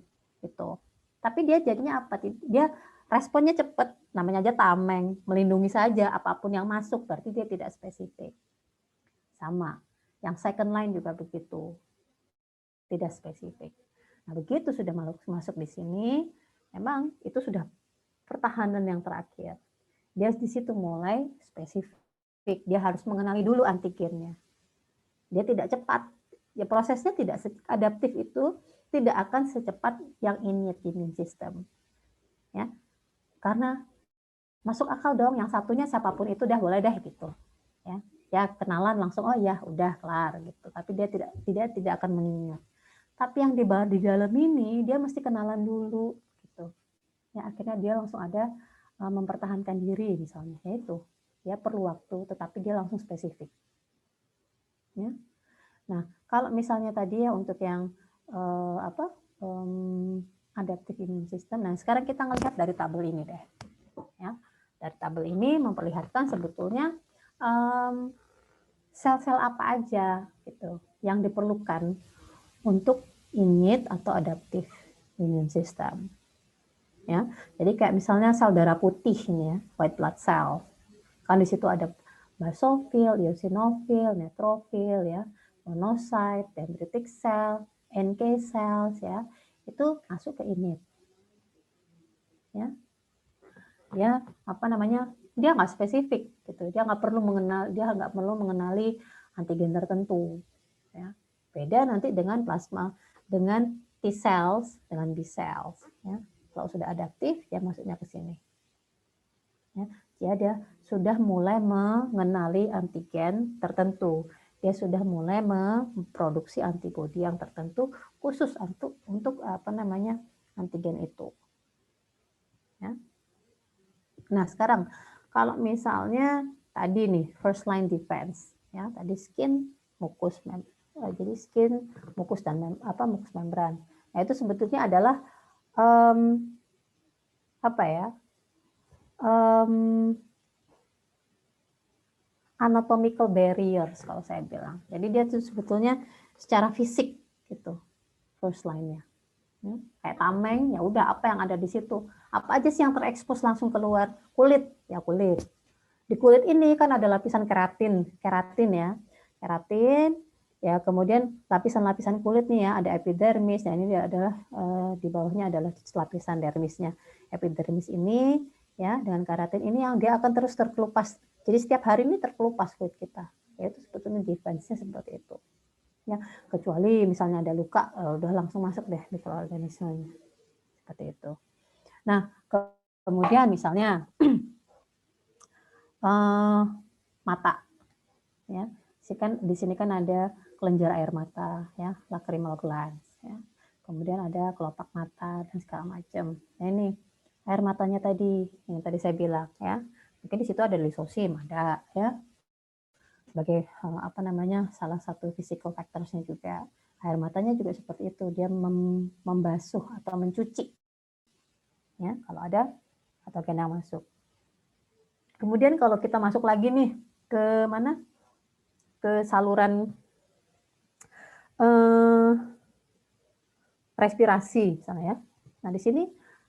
gitu. Tapi dia jadinya apa? Dia responnya cepat, namanya aja tameng, melindungi saja apapun yang masuk, berarti dia tidak spesifik. Sama, yang second line juga begitu, tidak spesifik. Nah, begitu sudah masuk di sini, memang itu sudah pertahanan yang terakhir. Dia di situ mulai spesifik, dia harus mengenali dulu antigennya. Dia tidak cepat, ya prosesnya tidak adaptif itu tidak akan secepat yang innate immune system. Ya. Karena masuk akal dong, yang satunya siapapun itu dah boleh deh gitu. Ya. Ya kenalan langsung, oh ya udah kelar gitu. Tapi dia tidak akan mengingat. Tapi yang di dalam ini dia mesti kenalan dulu gitu. Ya akhirnya dia langsung ada mempertahankan diri misalnya, yaitu dia perlu waktu tetapi dia langsung spesifik. Ya. Nah, kalau misalnya tadi ya untuk yang adaptive immune system, nah sekarang kita ngelihat dari tabel ini deh. Ya, dari tabel ini memperlihatkan sebetulnya sel-sel apa aja gitu yang diperlukan untuk innate atau adaptive immune system. Ya, jadi kayak misalnya sel darah putih ini ya, white blood cell. Kan di situ ada basofil, eosinofil, neutrofil ya, monocyte, dendritic cell, NK cells ya, itu masuk ke innate. Ya. Dia dia nggak spesifik gitu, dia nggak perlu mengenali antigen tertentu. Ya. Beda nanti dengan plasma, dengan T cells, dengan B cells. Ya. Kalau sudah adaptif, dia masuknya ke sini. Ya, dia sudah mulai mengenali antigen tertentu. Dia sudah mulai memproduksi antibodi yang tertentu khusus untuk antigen itu. Ya. Nah, sekarang kalau misalnya tadi nih first line defense, ya tadi skin, mukus, jadi skin, mukus dan mukus membran. Nah, itu sebetulnya adalah anatomical barriers kalau saya bilang. Jadi dia tuh sebetulnya secara fisik gitu first line-nya. Kayak tameng, ya udah apa yang ada di situ. Apa aja sih yang terekspos langsung keluar? Kulit, ya kulit. Di kulit ini kan ada lapisan keratin ya. Keratin, ya kemudian lapisan-lapisan kulit nih ya, ada epidermis. Nah, ini adalah di bawahnya adalah lapisan dermisnya. Epidermis ini ya dengan keratin ini yang dia akan terus terkelupas. Jadi setiap hari ini terkelupas kulit kita. Ya, itu sebetulnya defense-nya seperti itu. Ya, kecuali misalnya ada luka, udah langsung masuk deh mikroorganismenya. Seperti itu. Nah, kemudian misalnya mata. Ya. Di sini kan ada kelenjar air mata, ya, lacrimal glands, ya. Kemudian ada kelopak mata dan segala macam. Nah, ini air matanya tadi yang tadi saya bilang, ya. Mungkin di situ ada lisosim, ada ya. Sebagai salah satu physical factors-nya juga. Air matanya juga seperti itu, dia membasuh atau mencuci. Ya, kalau ada patogen yang masuk. Kemudian kalau kita masuk lagi nih ke mana? Ke saluran respirasi misalnya ya. Nah, di sini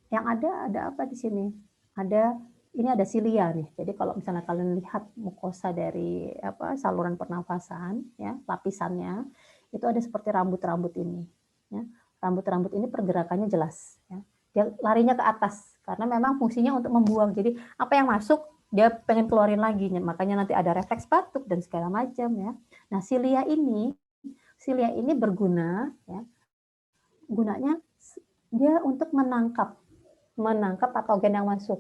yang ada apa di sini? Ada ini ada silia nih. Jadi kalau misalnya kalian lihat mukosa dari saluran pernafasan, ya lapisannya itu ada seperti rambut-rambut ini. Ya. Rambut-rambut ini pergerakannya jelas. Ya. Dia larinya ke atas karena memang fungsinya untuk membuang. Jadi apa yang masuk dia pengen keluarin lagi, makanya nanti ada refleks batuk dan segala macam ya. Nah silia ini berguna, ya, gunanya dia untuk menangkap patogen yang masuk.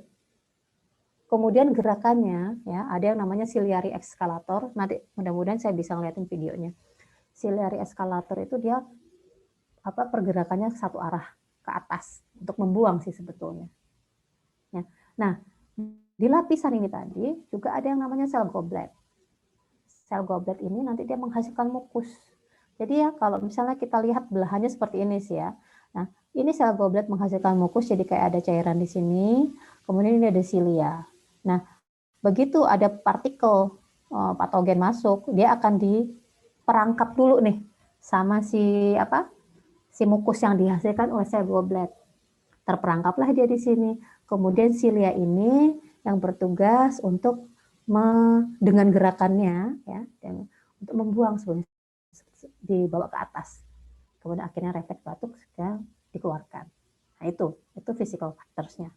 Kemudian gerakannya, ya, ada yang namanya ciliary escalator. Nanti mudah-mudahan saya bisa ngeliatin videonya. Ciliary escalator itu dia pergerakannya satu arah ke atas untuk membuang sih sebetulnya. Ya. Nah, di lapisan ini tadi juga ada yang namanya sel goblet. Sel goblet ini nanti dia menghasilkan mukus. Jadi ya kalau misalnya kita lihat belahannya seperti ini sih ya. Nah, ini sel goblet menghasilkan mukus jadi kayak ada cairan di sini. Kemudian ini ada silia. Nah, begitu ada partikel patogen masuk, dia akan diperangkap dulu nih sama si mukus yang dihasilkan oleh sel goblet. Terperangkaplah dia di sini. Kemudian silia ini yang bertugas untuk dengan gerakannya ya, dan untuk membuang sebelum dibawa ke atas. Kemudian akhirnya refleks batuk sudah dikeluarkan. Nah, itu physical factors-nya.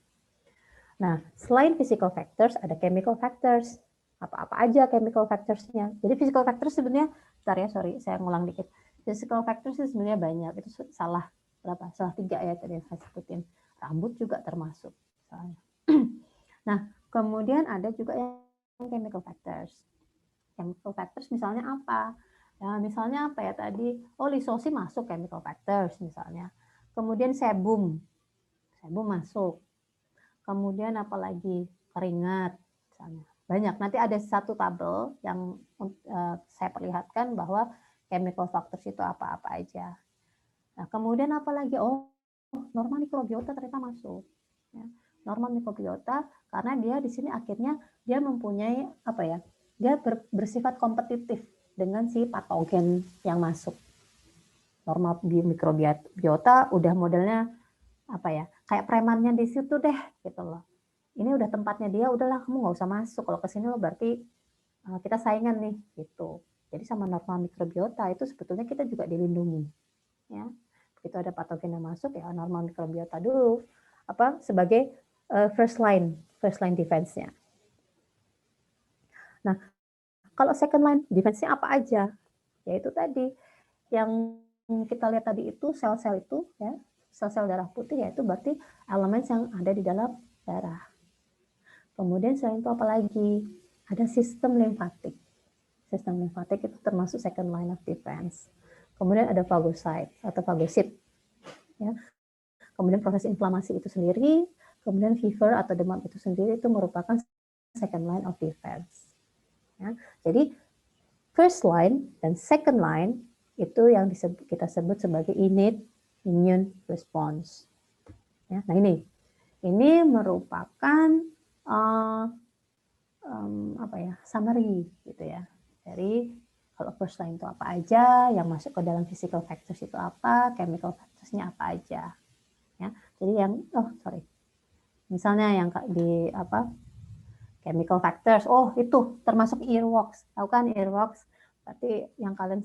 Nah, selain physical factors, ada chemical factors. Apa-apa aja chemical factors-nya. Jadi physical factors sebenarnya, saya ngulang dikit. Physical factors itu sebenarnya banyak. Itu salah 3 ya tadi yang saya sebutin. Rambut juga termasuk. Nah, kemudian ada juga yang chemical factors. Chemical factors misalnya apa? Ya, misalnya apa ya tadi? Lisosim masuk chemical factors misalnya. Kemudian sebum masuk. Kemudian apalagi keringat misalnya. Banyak. Nanti ada satu tabel yang saya perlihatkan bahwa chemical factors itu apa-apa aja. Nah, kemudian apalagi norma mikrobiota ternyata masuk. Ya. Norma mikrobiota karena dia di sini akhirnya dia mempunyai dia bersifat kompetitif dengan si patogen yang masuk. Norma mikrobiota udah modelnya kayak premannya di situ deh gitu loh. Ini udah tempatnya dia, udahlah kamu nggak usah masuk. Kalau ke sini lo berarti kita saingan nih gitu. Jadi sama norma mikrobiota itu sebetulnya kita juga dilindungi. Ya. Begitu ada patogen yang masuk ya norma mikrobiota dulu sebagai first line defense-nya. Nah, kalau second line defense-nya apa aja? Yaitu tadi yang kita lihat tadi itu sel-sel itu ya, sel-sel darah putih yaitu berarti elemen yang ada di dalam darah. Kemudian selain itu apa lagi? Ada sistem limfatik. Sistem limfatik itu termasuk second line of defense. Kemudian ada fagocyte atau fagosit. Ya. Kemudian proses inflamasi itu sendiri, kemudian fever atau demam itu sendiri itu merupakan second line of defense. Ya. Jadi first line dan second line itu yang kita sebut sebagai innate immune response. Ya, nah ini merupakan summary gitu ya dari kalau first line itu apa aja, yang masuk ke dalam physical factors itu apa, chemical factors-nya apa aja. Ya, jadi yang misalnya yang di chemical factors, itu termasuk earwax, tahu kan earwax? Berarti yang kalian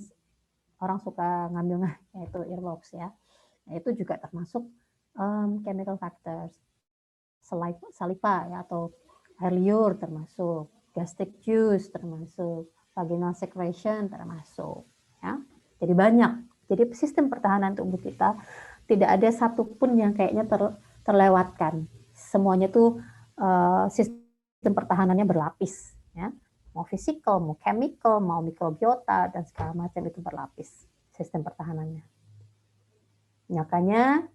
orang suka ngambil yaitu earwax ya. Nah, itu juga termasuk chemical factors. Saliva ya atau air liur termasuk, gastric juice termasuk, vaginal secretion termasuk ya. Jadi banyak. Jadi sistem pertahanan tubuh kita tidak ada satupun yang kayaknya terlewatkan. Semuanya tuh sistem pertahanannya berlapis ya. Mau physical, mau chemical, mau mikrobiota dan segala macam itu berlapis sistem pertahanannya. Makanya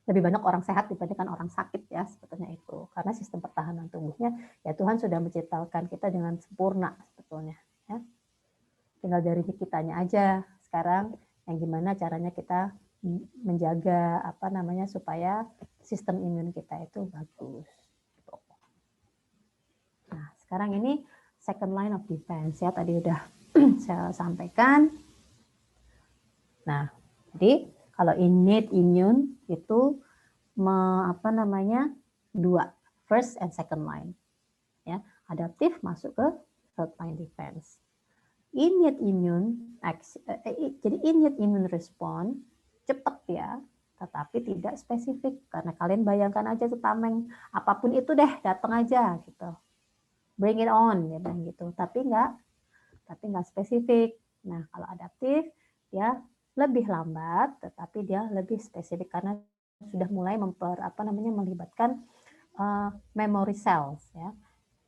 lebih banyak orang sehat dibandingkan orang sakit ya sebetulnya itu. Karena sistem pertahanan tubuhnya ya Tuhan sudah menciptakan kita dengan sempurna sebetulnya ya. Tinggal dari kitanya aja sekarang yang gimana caranya kita menjaga supaya sistem imun kita itu bagus. Nah, sekarang ini second line of defense ya tadi udah saya sampaikan. Nah, jadi kalau innate immune itu 2. first and second line. Ya, adaptif masuk ke third line defense. Innate immune response cepat ya, tetapi tidak spesifik karena kalian bayangkan aja tuh tameng apapun itu deh datang aja gitu, bring it on ya bilang gitu, tapi nggak spesifik. Nah kalau adaptif dia lebih lambat tetapi dia lebih spesifik karena sudah mulai melibatkan memory cells ya,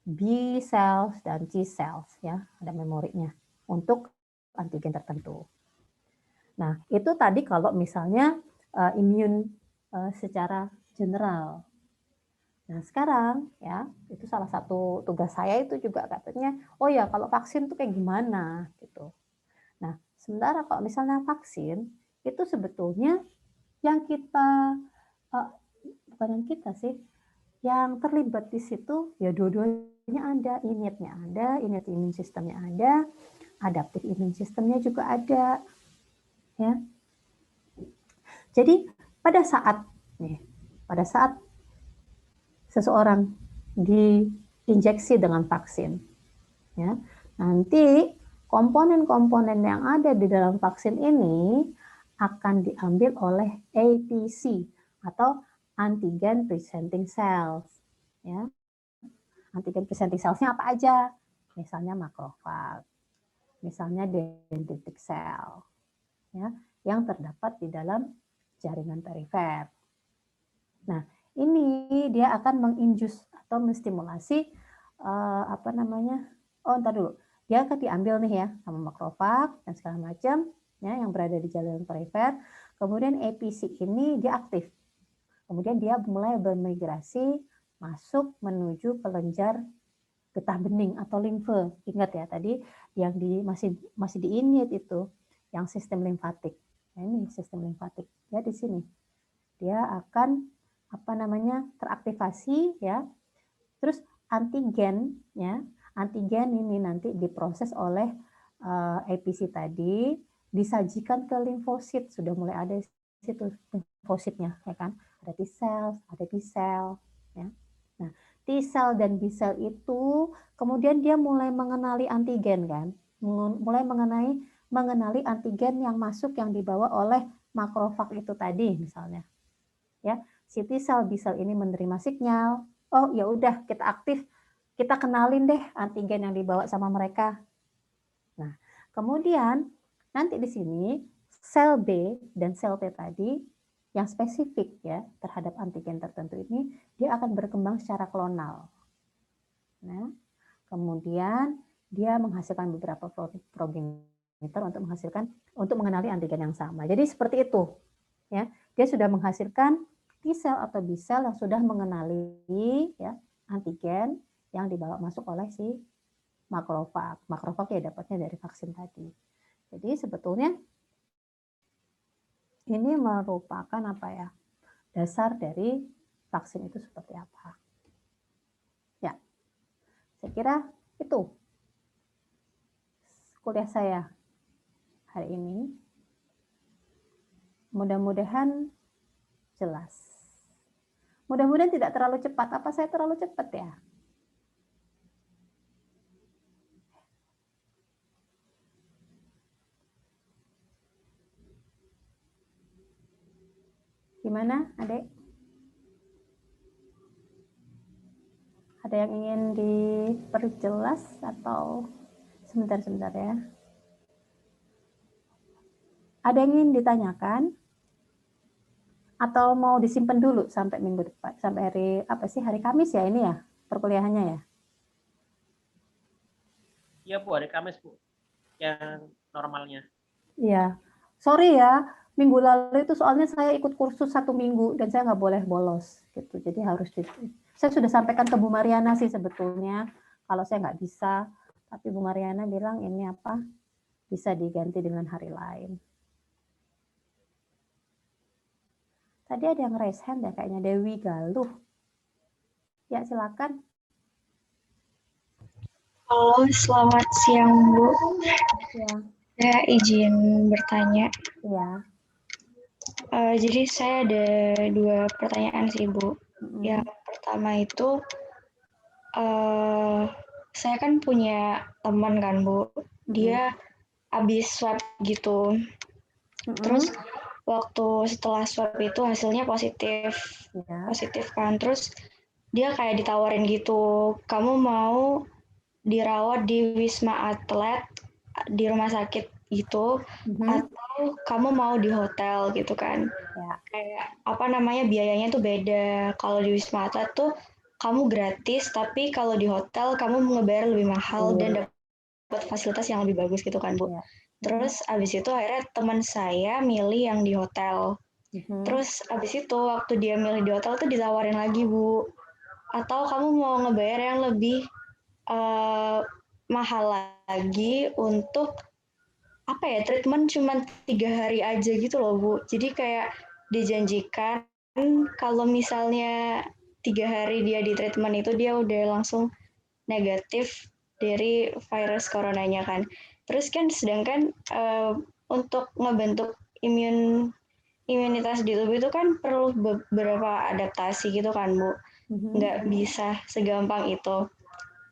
B cells dan T cells ya, ada memorinya untuk antigen tertentu. Nah, itu tadi kalau misalnya imun secara general. Nah, sekarang ya, itu salah satu tugas saya itu juga katanya, oh ya kalau vaksin itu kayak gimana gitu. Nah, sementara kalau misalnya vaksin itu sebetulnya yang kita bukan yang kita sih, yang terlibat di situ ya dua-duanya ada, innate immune systemnya ada, adaptive immune systemnya juga ada, ya. Jadi pada saat seseorang diinjeksi dengan vaksin, ya, nanti komponen-komponen yang ada di dalam vaksin ini akan diambil oleh APC atau antigen presenting cells, ya. Antigen presenting cellsnya apa aja? Misalnya makrofag, misalnya dendritic cell, ya, yang terdapat di dalam jaringan perifer. Nah, ini dia akan menginjus atau menstimulasi dia akan diambil nih ya sama makrofag dan segala macam ya yang berada di jaringan perifer. Kemudian APC ini dia aktif. Kemudian dia mulai bermigrasi masuk menuju kelenjar getah bening atau limfe. Ingat ya tadi yang masih di innate itu yang sistem limfatik. Nah, ini sistem limfatik ya di sini. Dia akan teraktivasi ya. Terus antigen ya. Antigen ini nanti diproses oleh APC tadi, disajikan ke limfosit, sudah mulai ada situ limfositnya ya kan. Ada T cell, ada B cell ya. Nah, T cell dan B cell itu kemudian dia mulai mengenali antigen kan. Mulai mengenali antigen yang masuk yang dibawa oleh makrofag itu tadi misalnya. Ya, si T cell B cell ini menerima sinyal, oh ya udah kita aktif, kita kenalin deh antigen yang dibawa sama mereka. Nah, kemudian nanti di sini sel B dan sel T tadi yang spesifik ya terhadap antigen tertentu ini dia akan berkembang secara klonal. Nah, kemudian dia menghasilkan beberapa progenitor untuk mengenali antigen yang sama. Jadi seperti itu. Ya, dia sudah menghasilkan T cell atau B cell yang sudah mengenali ya antigen yang dibawa masuk oleh si makrofag. Makrofag ya dapatnya dari vaksin tadi. Jadi sebetulnya ini merupakan dasar dari vaksin itu seperti apa. Ya, saya kira itu kuliah saya hari ini. Mudah-mudahan jelas. Mudah-mudahan tidak terlalu cepat. Apa saya terlalu cepat ya? Gimana, Adek? Ada yang ingin diperjelas atau sebentar ya? Ada yang ingin ditanyakan? Atau mau disimpan dulu sampai minggu depan, sampai hari Kamis ya ini ya, perkuliahannya ya? Iya Bu, hari Kamis Bu, yang normalnya. Iya, sorry ya, minggu lalu itu soalnya saya ikut kursus 1 minggu dan saya nggak boleh bolos gitu, jadi harus saya sudah sampaikan ke Bu Mariana sih sebetulnya kalau saya nggak bisa, tapi Bu Mariana bilang ini bisa diganti dengan hari lain. Tadi ada yang raise hand ya, kayaknya Dewi Galuh. Ya, silakan. Halo, selamat siang, Bu. Ya. Saya izin bertanya. Ya. Jadi saya ada 2 pertanyaan sih, Bu. Yang pertama itu saya kan punya teman kan Bu, dia habis swab gitu. Terus waktu setelah swab itu hasilnya positif, Ya. positif kan. Terus dia kayak ditawarin gitu, kamu mau dirawat di Wisma Atlet di rumah sakit gitu, atau kamu mau di hotel gitu kan. Ya. Kayak apa namanya biayanya tuh beda. Kalau di Wisma Atlet tuh kamu gratis, tapi kalau di hotel kamu ngebayar lebih mahal dan dapat fasilitas yang lebih bagus gitu kan Bu. Ya. Terus abis itu akhirnya teman saya milih yang di hotel. Terus abis itu waktu dia milih di hotel tuh ditawarin lagi Bu, atau kamu mau ngebayar yang lebih mahal lagi untuk apa ya, treatment cuma 3 hari aja gitu loh Bu. Jadi kayak dijanjikan kalau misalnya 3 hari dia di treatment itu dia udah langsung negatif dari virus coronanya kan. Terus kan sedangkan untuk ngebentuk imunitas di tubuh itu kan perlu beberapa adaptasi gitu kan Bu. Nggak bisa segampang itu.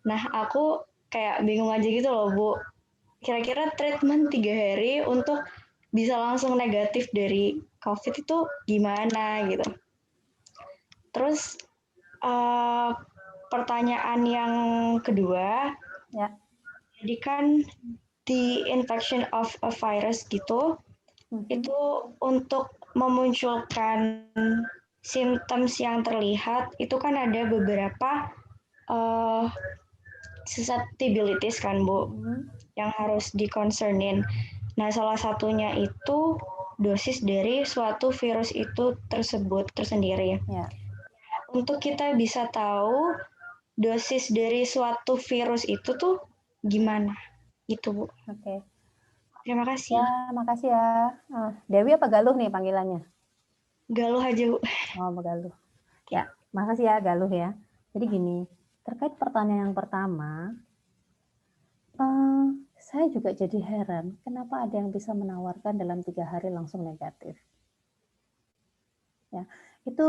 Nah aku kayak bingung aja gitu loh Bu. Kira-kira treatment 3 hari untuk bisa langsung negatif dari COVID itu gimana gitu. Terus pertanyaan yang kedua, Ya. jadi kan di infection of a virus gitu, itu untuk memunculkan symptoms yang terlihat itu kan ada beberapa susceptibilities kan Bu, yang harus dikonsernin. Nah salah satunya itu dosis dari suatu virus itu tersendiri. Ya. Untuk kita bisa tahu dosis dari suatu virus itu tuh gimana gitu Bu. Oke. Terima kasih. Ya, makasih ya. Dewi apa Galuh nih panggilannya? Galuh aja Bu. Oh, Galuh. Ya, makasih ya Galuh ya. Jadi gini, terkait pertanyaan yang pertama, saya juga jadi heran kenapa ada yang bisa menawarkan dalam 3 hari langsung negatif. Ya, itu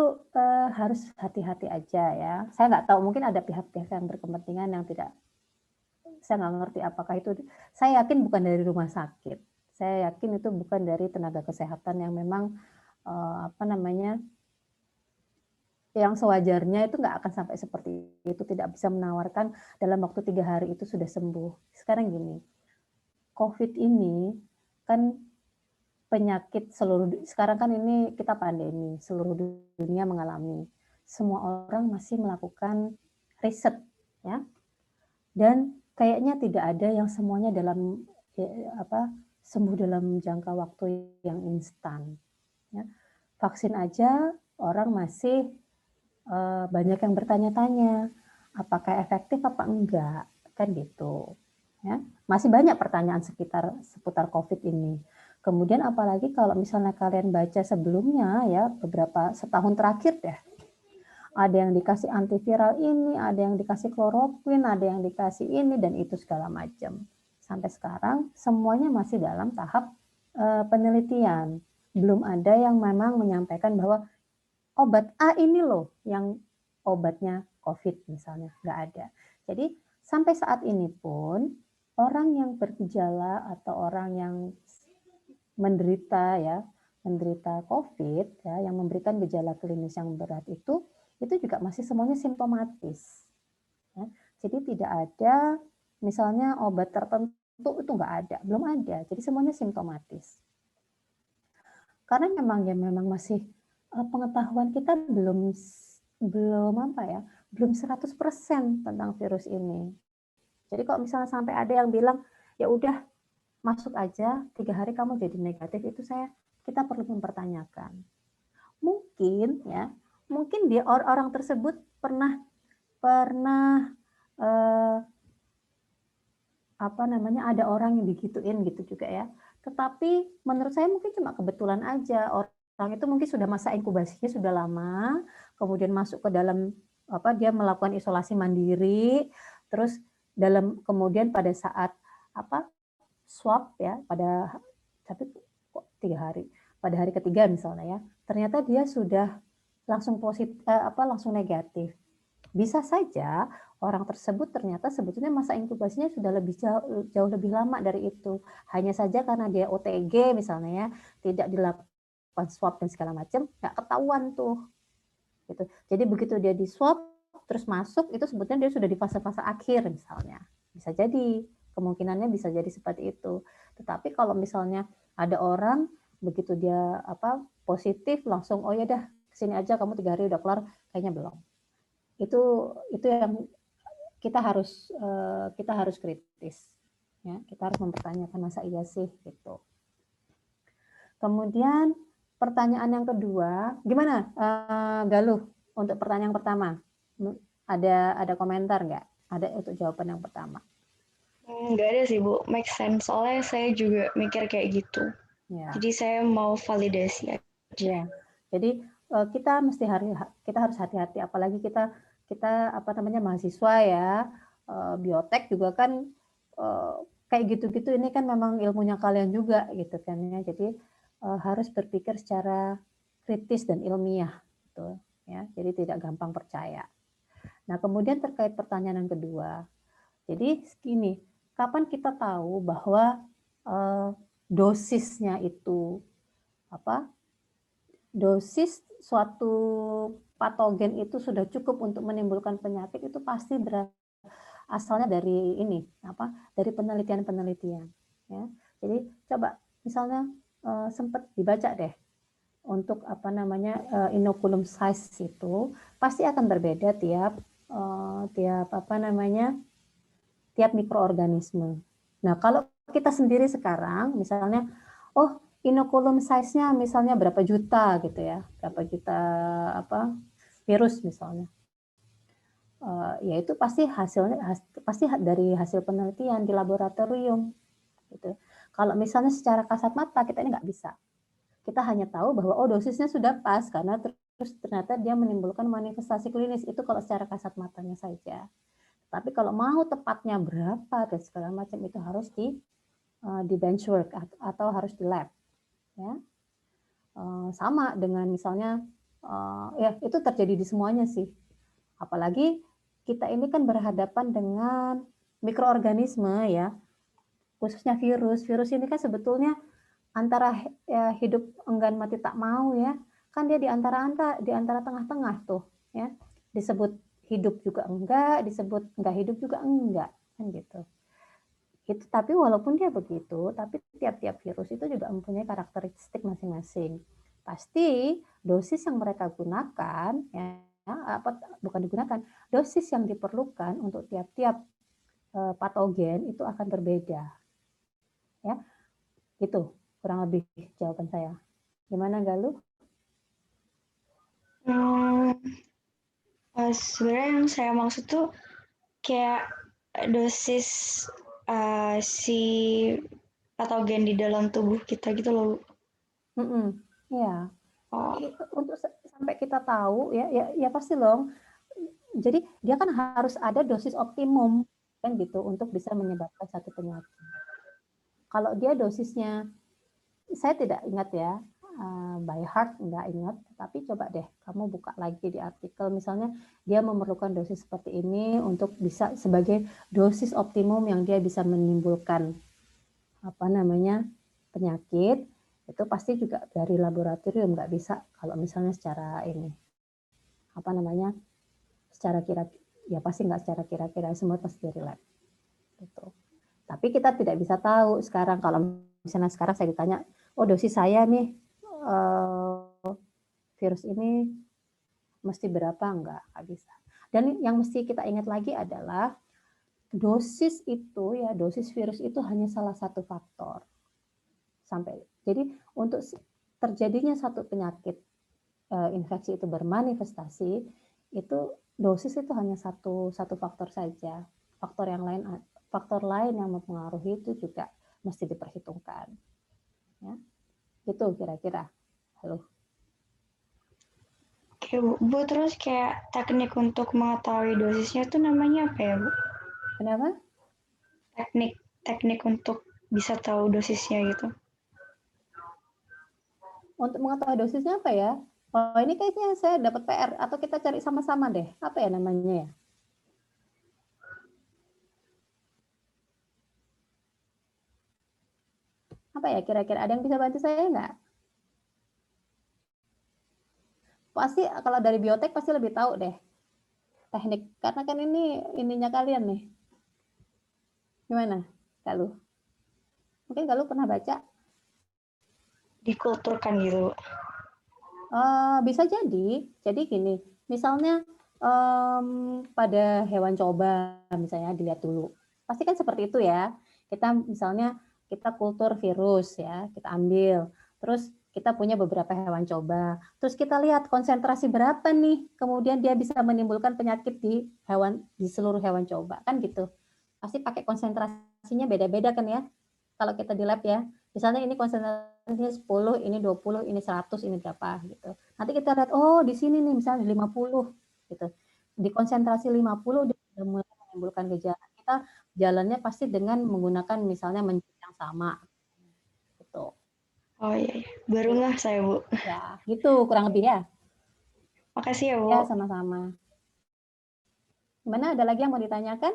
harus hati-hati aja ya. Saya nggak tahu, mungkin ada pihak-pihak yang berkepentingan yang tidak, saya nggak ngerti apakah itu, saya yakin bukan dari rumah sakit. Saya yakin itu bukan dari tenaga kesehatan yang memang yang sewajarnya itu nggak akan sampai seperti itu, tidak bisa menawarkan dalam waktu 3 hari itu sudah sembuh. Sekarang gini, COVID ini kan penyakit sekarang kan ini kita pandemi, seluruh dunia mengalami. Semua orang masih melakukan riset ya. Dan kayaknya tidak ada yang semuanya sembuh dalam jangka waktu yang instan ya. Vaksin aja orang masih banyak yang bertanya-tanya apakah efektif apa enggak, kan gitu ya. Masih banyak pertanyaan seputar COVID ini. Kemudian apalagi kalau misalnya kalian baca sebelumnya ya, beberapa setahun terakhir deh, ada yang dikasih antiviral ini, ada yang dikasih kloroquine, ada yang dikasih ini dan itu segala macam. Sampai sekarang semuanya masih dalam tahap penelitian. Belum ada yang memang menyampaikan bahwa obat A ini loh yang obatnya COVID misalnya, nggak ada. Jadi sampai saat ini pun orang yang bergejala atau orang yang menderita COVID ya, yang memberikan gejala klinis yang berat itu juga masih semuanya simptomatis. Ya. Jadi tidak ada misalnya obat tertentu itu nggak ada, belum ada. Jadi semuanya simptomatis. Karena memang masih pengetahuan kita belum 100% tentang virus ini. Jadi kalau misalnya sampai ada yang bilang ya udah masuk aja 3 hari kamu jadi negatif, itu kita perlu mempertanyakan. Mungkin dia orang tersebut pernah ada orang yang digituin gitu juga ya. Tetapi menurut saya mungkin cuma kebetulan aja, orang itu mungkin sudah masa inkubasinya sudah lama, kemudian masuk ke dalam dia melakukan isolasi mandiri, terus kemudian pada saat swab ya, tapi kok 3 hari, pada hari ketiga misalnya ya, ternyata dia sudah langsung langsung negatif. Bisa saja orang tersebut ternyata sebetulnya masa inkubasinya sudah jauh lebih lama dari itu. Hanya saja karena dia OTG misalnya ya, tidak dilakukan swab dan segala macam, nggak ketahuan tuh. Gitu. Jadi begitu dia di swab terus masuk, itu sebetulnya dia sudah di fase-fase akhir misalnya. Bisa jadi, kemungkinannya bisa jadi seperti itu. Tetapi kalau misalnya ada orang begitu dia positif langsung, oh ya dah kesini aja kamu 3 hari udah kelar, kayaknya belum. Itu yang kita harus kritis. Ya, kita harus mempertanyakan masa iya sih gitu. Kemudian pertanyaan yang kedua, gimana Galuh untuk pertanyaan yang pertama? Ada komentar nggak? Ada untuk jawaban yang pertama? Nggak ada sih Bu, make sense. Soalnya saya juga mikir kayak gitu. Ya. Jadi saya mau validasi aja. Ya. Jadi kita harus hati-hati, apalagi kita mahasiswa ya, biotek juga kan kayak gitu-gitu, ini kan memang ilmunya kalian juga gitu kan ya. Jadi harus berpikir secara kritis dan ilmiah gitu ya. Jadi tidak gampang percaya. Nah, kemudian terkait pertanyaan yang kedua. Jadi gini, kapan kita tahu bahwa dosisnya itu dosis suatu patogen itu sudah cukup untuk menimbulkan penyakit, itu pasti asalnya dari dari penelitian-penelitian ya. Jadi coba misalnya sempat dibaca deh untuk inokulum size itu pasti akan berbeda tiap mikroorganisme. Nah, kalau kita sendiri sekarang misalnya inokulum size-nya misalnya berapa juta gitu ya, berapa juta virus misalnya. Ya itu pasti dari hasil penelitian di laboratorium gitu. Kalau misalnya secara kasat mata kita ini nggak bisa. Kita hanya tahu bahwa dosisnya sudah pas karena terus ternyata dia menimbulkan manifestasi klinis, itu kalau secara kasat matanya saja. Tapi kalau mau tepatnya berapa dan segala macam itu harus di benchwork atau harus di lab. Ya. Sama dengan misalnya ya itu terjadi di semuanya sih. Apalagi kita ini kan berhadapan dengan mikroorganisme ya, khususnya virus. Virus ini kan sebetulnya antara hidup enggan mati tak mau ya, kan dia di antara tengah-tengah tuh ya, disebut hidup juga enggak, disebut enggak hidup juga enggak, kan gitu. Itu tapi walaupun dia begitu, tapi tiap-tiap virus itu juga mempunyai karakteristik masing-masing. Pasti dosis yang mereka gunakan ya, bukan digunakan, dosis yang diperlukan untuk tiap-tiap patogen itu akan berbeda. Ya. Itu kurang lebih jawaban saya. Gimana Galuh? Sebenarnya yang saya maksud tuh kayak dosis si patogen di dalam tubuh kita gitu loh. Ya. Untuk sampai kita tahu ya pasti loh. Jadi dia kan harus ada dosis optimum kan gitu untuk bisa menyebabkan satu penyakit. Kalau dia dosisnya, saya tidak ingat ya, by heart nggak ingat, tapi coba deh kamu buka lagi di artikel, misalnya dia memerlukan dosis seperti ini untuk bisa sebagai dosis optimum yang dia bisa menimbulkan penyakit, itu pasti juga dari laboratorium, nggak bisa kalau misalnya secara secara kira-kira, ya pasti nggak secara kira-kira, semua pasti dari lab gitu. Tapi kita tidak bisa tahu sekarang, kalau misalnya sekarang saya ditanya, dosis saya nih virus ini mesti berapa, enggak bisa. Dan yang mesti kita ingat lagi adalah dosis itu ya, dosis virus itu hanya salah satu faktor. Jadi untuk terjadinya satu penyakit infeksi itu bermanifestasi, itu dosis itu hanya satu faktor saja. Faktor lain yang mempengaruhi itu juga mesti diperhitungkan. Ya. Itu kira-kira. Halo. Oke Bu, terus kayak teknik untuk mengetahui dosisnya itu namanya apa ya Bu? Kenapa? Teknik untuk bisa tahu dosisnya gitu. Untuk mengetahui dosisnya apa ya? Oh, ini kayaknya saya dapat PR atau kita cari sama-sama deh. Apa ya namanya ya? Apa ya kira-kira? Ada yang bisa bantu saya nggak? Pasti kalau dari biotek pasti lebih tahu deh teknik. Karena kan ini ininya kalian nih. Gimana, Kak Lu? Mungkin Kak Lu pernah baca? Dikulturkan gitu. Bisa jadi. Jadi gini, misalnya pada hewan coba, misalnya dilihat dulu. Pasti kan seperti itu ya. Kita misalnya kita kultur virus ya, kita ambil. Terus kita punya beberapa hewan coba. Terus kita lihat konsentrasi berapa nih, kemudian dia bisa menimbulkan penyakit di seluruh hewan coba, kan gitu. Pasti pakai konsentrasinya beda-beda kan ya. Kalau kita di lab ya. Misalnya ini konsentrasinya 10, ini 20, ini 100, ini berapa gitu. Nanti kita lihat, oh di sini nih misalnya 50 gitu. Di konsentrasi 50 dia sudah mulai menimbulkan gejala. Kita jalannya pasti dengan menggunakan misalnya mencet yang sama gitu. Oh iya, baru nggak saya Bu. Ya, gitu kurang lebih ya. Makasih ya Bu. Ya, sama-sama. Gimana, ada lagi yang mau ditanyakan?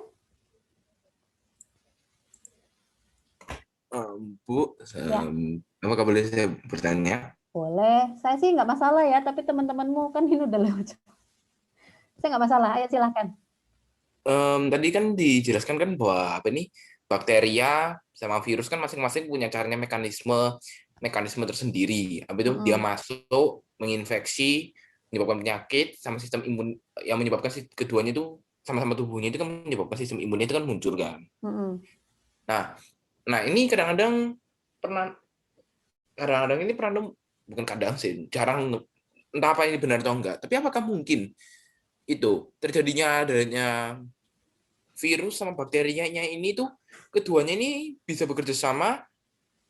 Bu, Ya. apakah boleh saya bertanya? Boleh. Saya sih nggak masalah ya, tapi teman-temanmu kan ini udah lewat. Saya nggak masalah. Ayo silahkan. Tadi kan dijelaskan kan bahwa apa ini bakteria sama virus kan masing-masing punya caranya mekanisme tersendiri. Habis itu dia masuk menginfeksi, menyebabkan penyakit sama sistem imun yang menyebabkan keduanya itu sama-sama tubuhnya itu kan menyebabkan sistem imunnya itu kan muncul kan. Nah ini kadang-kadang ini pernah bukan kadang sih jarang, entah apa ini benar atau enggak. Tapi apakah mungkin itu terjadinya adanya virus sama bakterianya ini tuh keduanya ini bisa bekerja sama,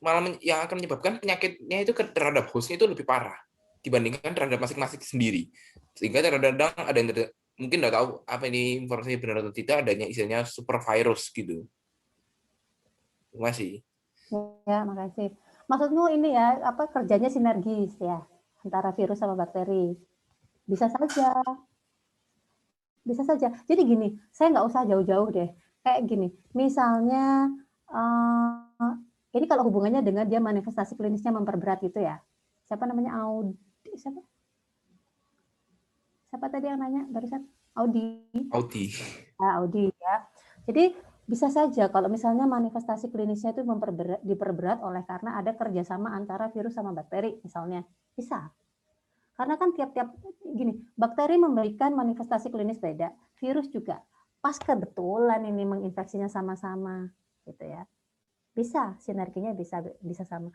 malah yang akan menyebabkan penyakitnya itu terhadap hostnya itu lebih parah dibandingkan terhadap masing-masing sendiri, sehingga kadang-kadang ada yang mungkin nggak tahu apa ini informasinya benar atau tidak, adanya istilahnya super virus gitu. Terima kasih. Ya, makasih. Maksudmu ini ya, apa kerjanya sinergis ya antara virus sama bakteri? Bisa saja. Bisa saja. Jadi gini, saya nggak usah jauh-jauh deh. Kayak gini, misalnya ini kalau hubungannya dengan dia manifestasi klinisnya memperberat gitu ya. Siapa namanya Audi? Siapa tadi yang nanya barusan? Audi. Audi ya. Jadi bisa saja kalau misalnya manifestasi klinisnya itu diperberat oleh karena ada kerjasama antara virus sama bakteri misalnya. Bisa. Karena kan tiap-tiap gini, bakteri memberikan manifestasi klinis beda, virus juga. Pas kebetulan ini menginfeksinya sama-sama, gitu ya. Bisa, sinerginya bisa sama.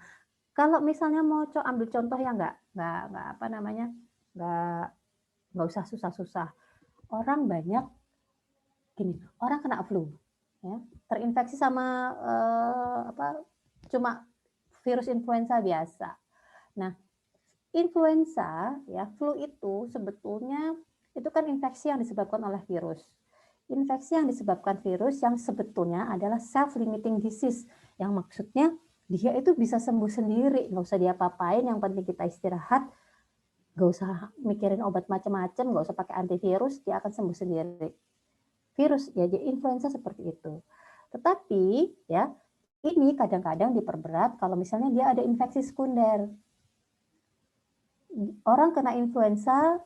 Kalau misalnya mau ambil contoh yang nggak apa namanya, nggak usah susah-susah. Orang banyak gini, orang kena flu, ya, terinfeksi sama cuma virus influenza biasa. Nah, influenza, ya, flu itu sebetulnya itu kan infeksi yang disebabkan oleh virus. Infeksi yang disebabkan virus yang sebetulnya adalah self-limiting disease, yang maksudnya dia itu bisa sembuh sendiri, nggak usah diapa-apain, yang penting kita istirahat, nggak usah mikirin obat macam-macam, nggak usah pakai antivirus, dia akan sembuh sendiri. Virus, ya, jadi influenza seperti itu. Tetapi, ya, ini kadang-kadang diperberat kalau misalnya dia ada infeksi sekunder. Orang kena influenza,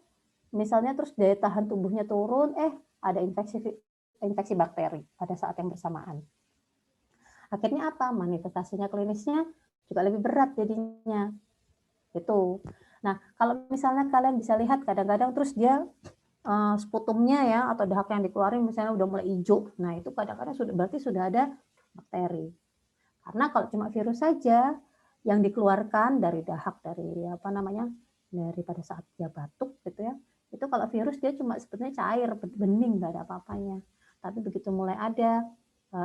misalnya terus daya tahan tubuhnya turun, ada infeksi bakteri pada saat yang bersamaan. Akhirnya apa? Manifestasinya klinisnya juga lebih berat jadinya. Itu. Nah, kalau misalnya kalian bisa lihat kadang-kadang terus dia sputumnya ya atau dahak yang dikeluarin misalnya udah mulai hijau. Nah, itu kadang-kadang berarti sudah ada bakteri. Karena kalau cuma virus saja yang dikeluarkan dari dahak, dari pada saat dia batuk gitu ya, itu kalau virus dia cuma sebetulnya cair, bening, nggak ada apa-apanya. Tapi begitu mulai ada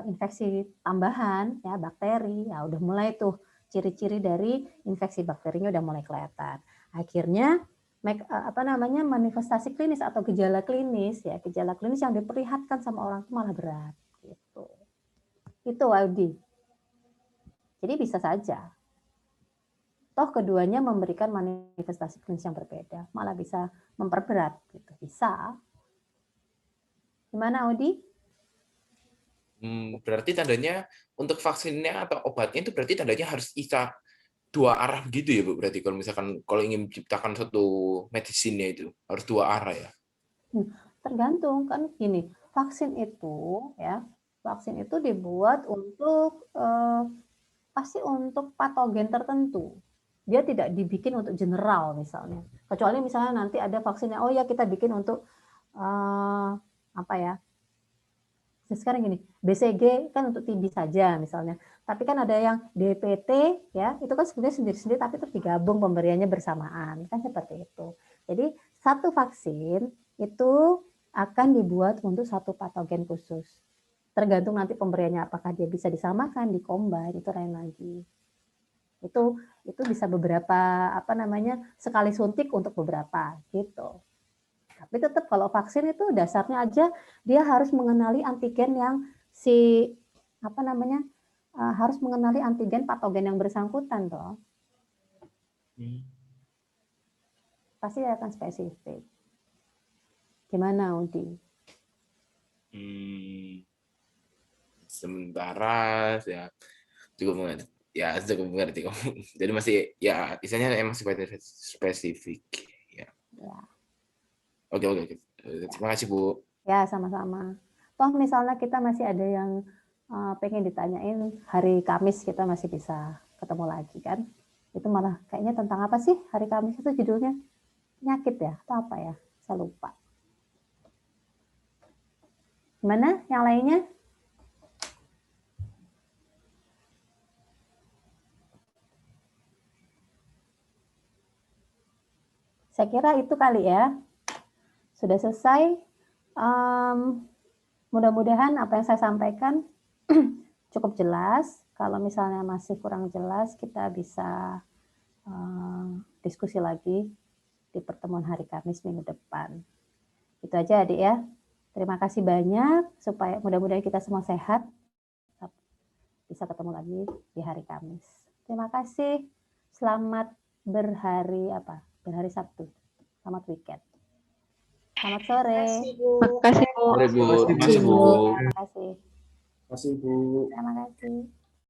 infeksi tambahan ya bakteri, ya udah mulai tuh ciri-ciri dari infeksi bakterinya udah mulai kelihatan. Akhirnya manifestasi klinis atau gejala klinis yang diperlihatkan sama orang itu malah berat gitu. Itu Aldi. Jadi bisa saja. Toh keduanya memberikan manifestasi klinis yang berbeda, malah bisa memperberat gitu. Bisa. Gimana Audi? Berarti tandanya untuk vaksinnya atau obatnya itu berarti tandanya harus bisa dua arah gitu ya, Bu? Berarti kalau ingin menciptakan suatu medisinnya itu harus dua arah ya? Tergantung kan gini, vaksin itu dibuat untuk pasti untuk patogen tertentu. Dia tidak dibikin untuk general misalnya. Kecuali misalnya nanti ada vaksinnya, oh ya kita bikin untuk apa ya? Sekarang gini, BCG kan untuk TB saja misalnya. Tapi kan ada yang DPT ya, itu kan sebenarnya sendiri-sendiri tapi terus digabung pemberiannya bersamaan, kan seperti itu. Jadi satu vaksin itu akan dibuat untuk satu patogen khusus. Tergantung nanti pemberiannya apakah dia bisa disamakan, dikombin, itu lain lagi. Itu bisa beberapa sekali suntik untuk beberapa gitu. Tapi tetap kalau vaksin itu dasarnya aja dia harus mengenali antigen yang harus mengenali antigen patogen yang bersangkutan toh. Pasti akan spesifik. Gimana Udi? Sementara ya cukup mengerti. Jadi masih ya istilahnya emang spesifik ya. Oke. Terima kasih Bu. Ya sama-sama. Toh misalnya kita masih ada yang pengen ditanyain, hari Kamis kita masih bisa ketemu lagi kan? Itu malah kayaknya tentang apa sih hari Kamis itu judulnya? Penyakit ya atau apa ya? Saya lupa. Gimana yang lainnya? Saya kira itu kali ya. Sudah selesai. Mudah-mudahan apa yang saya sampaikan cukup jelas. Kalau misalnya masih kurang jelas, kita bisa diskusi lagi di pertemuan hari Kamis minggu depan. Itu aja adik ya. Terima kasih banyak, supaya mudah-mudahan kita semua sehat. Bisa ketemu lagi di hari Kamis. Terima kasih. Selamat berhari Sabtu. Selamat weekend. Selamat sore. Makasih Bu. Terima kasih Bu. Terima kasih. Masih Bu. Terima kasih.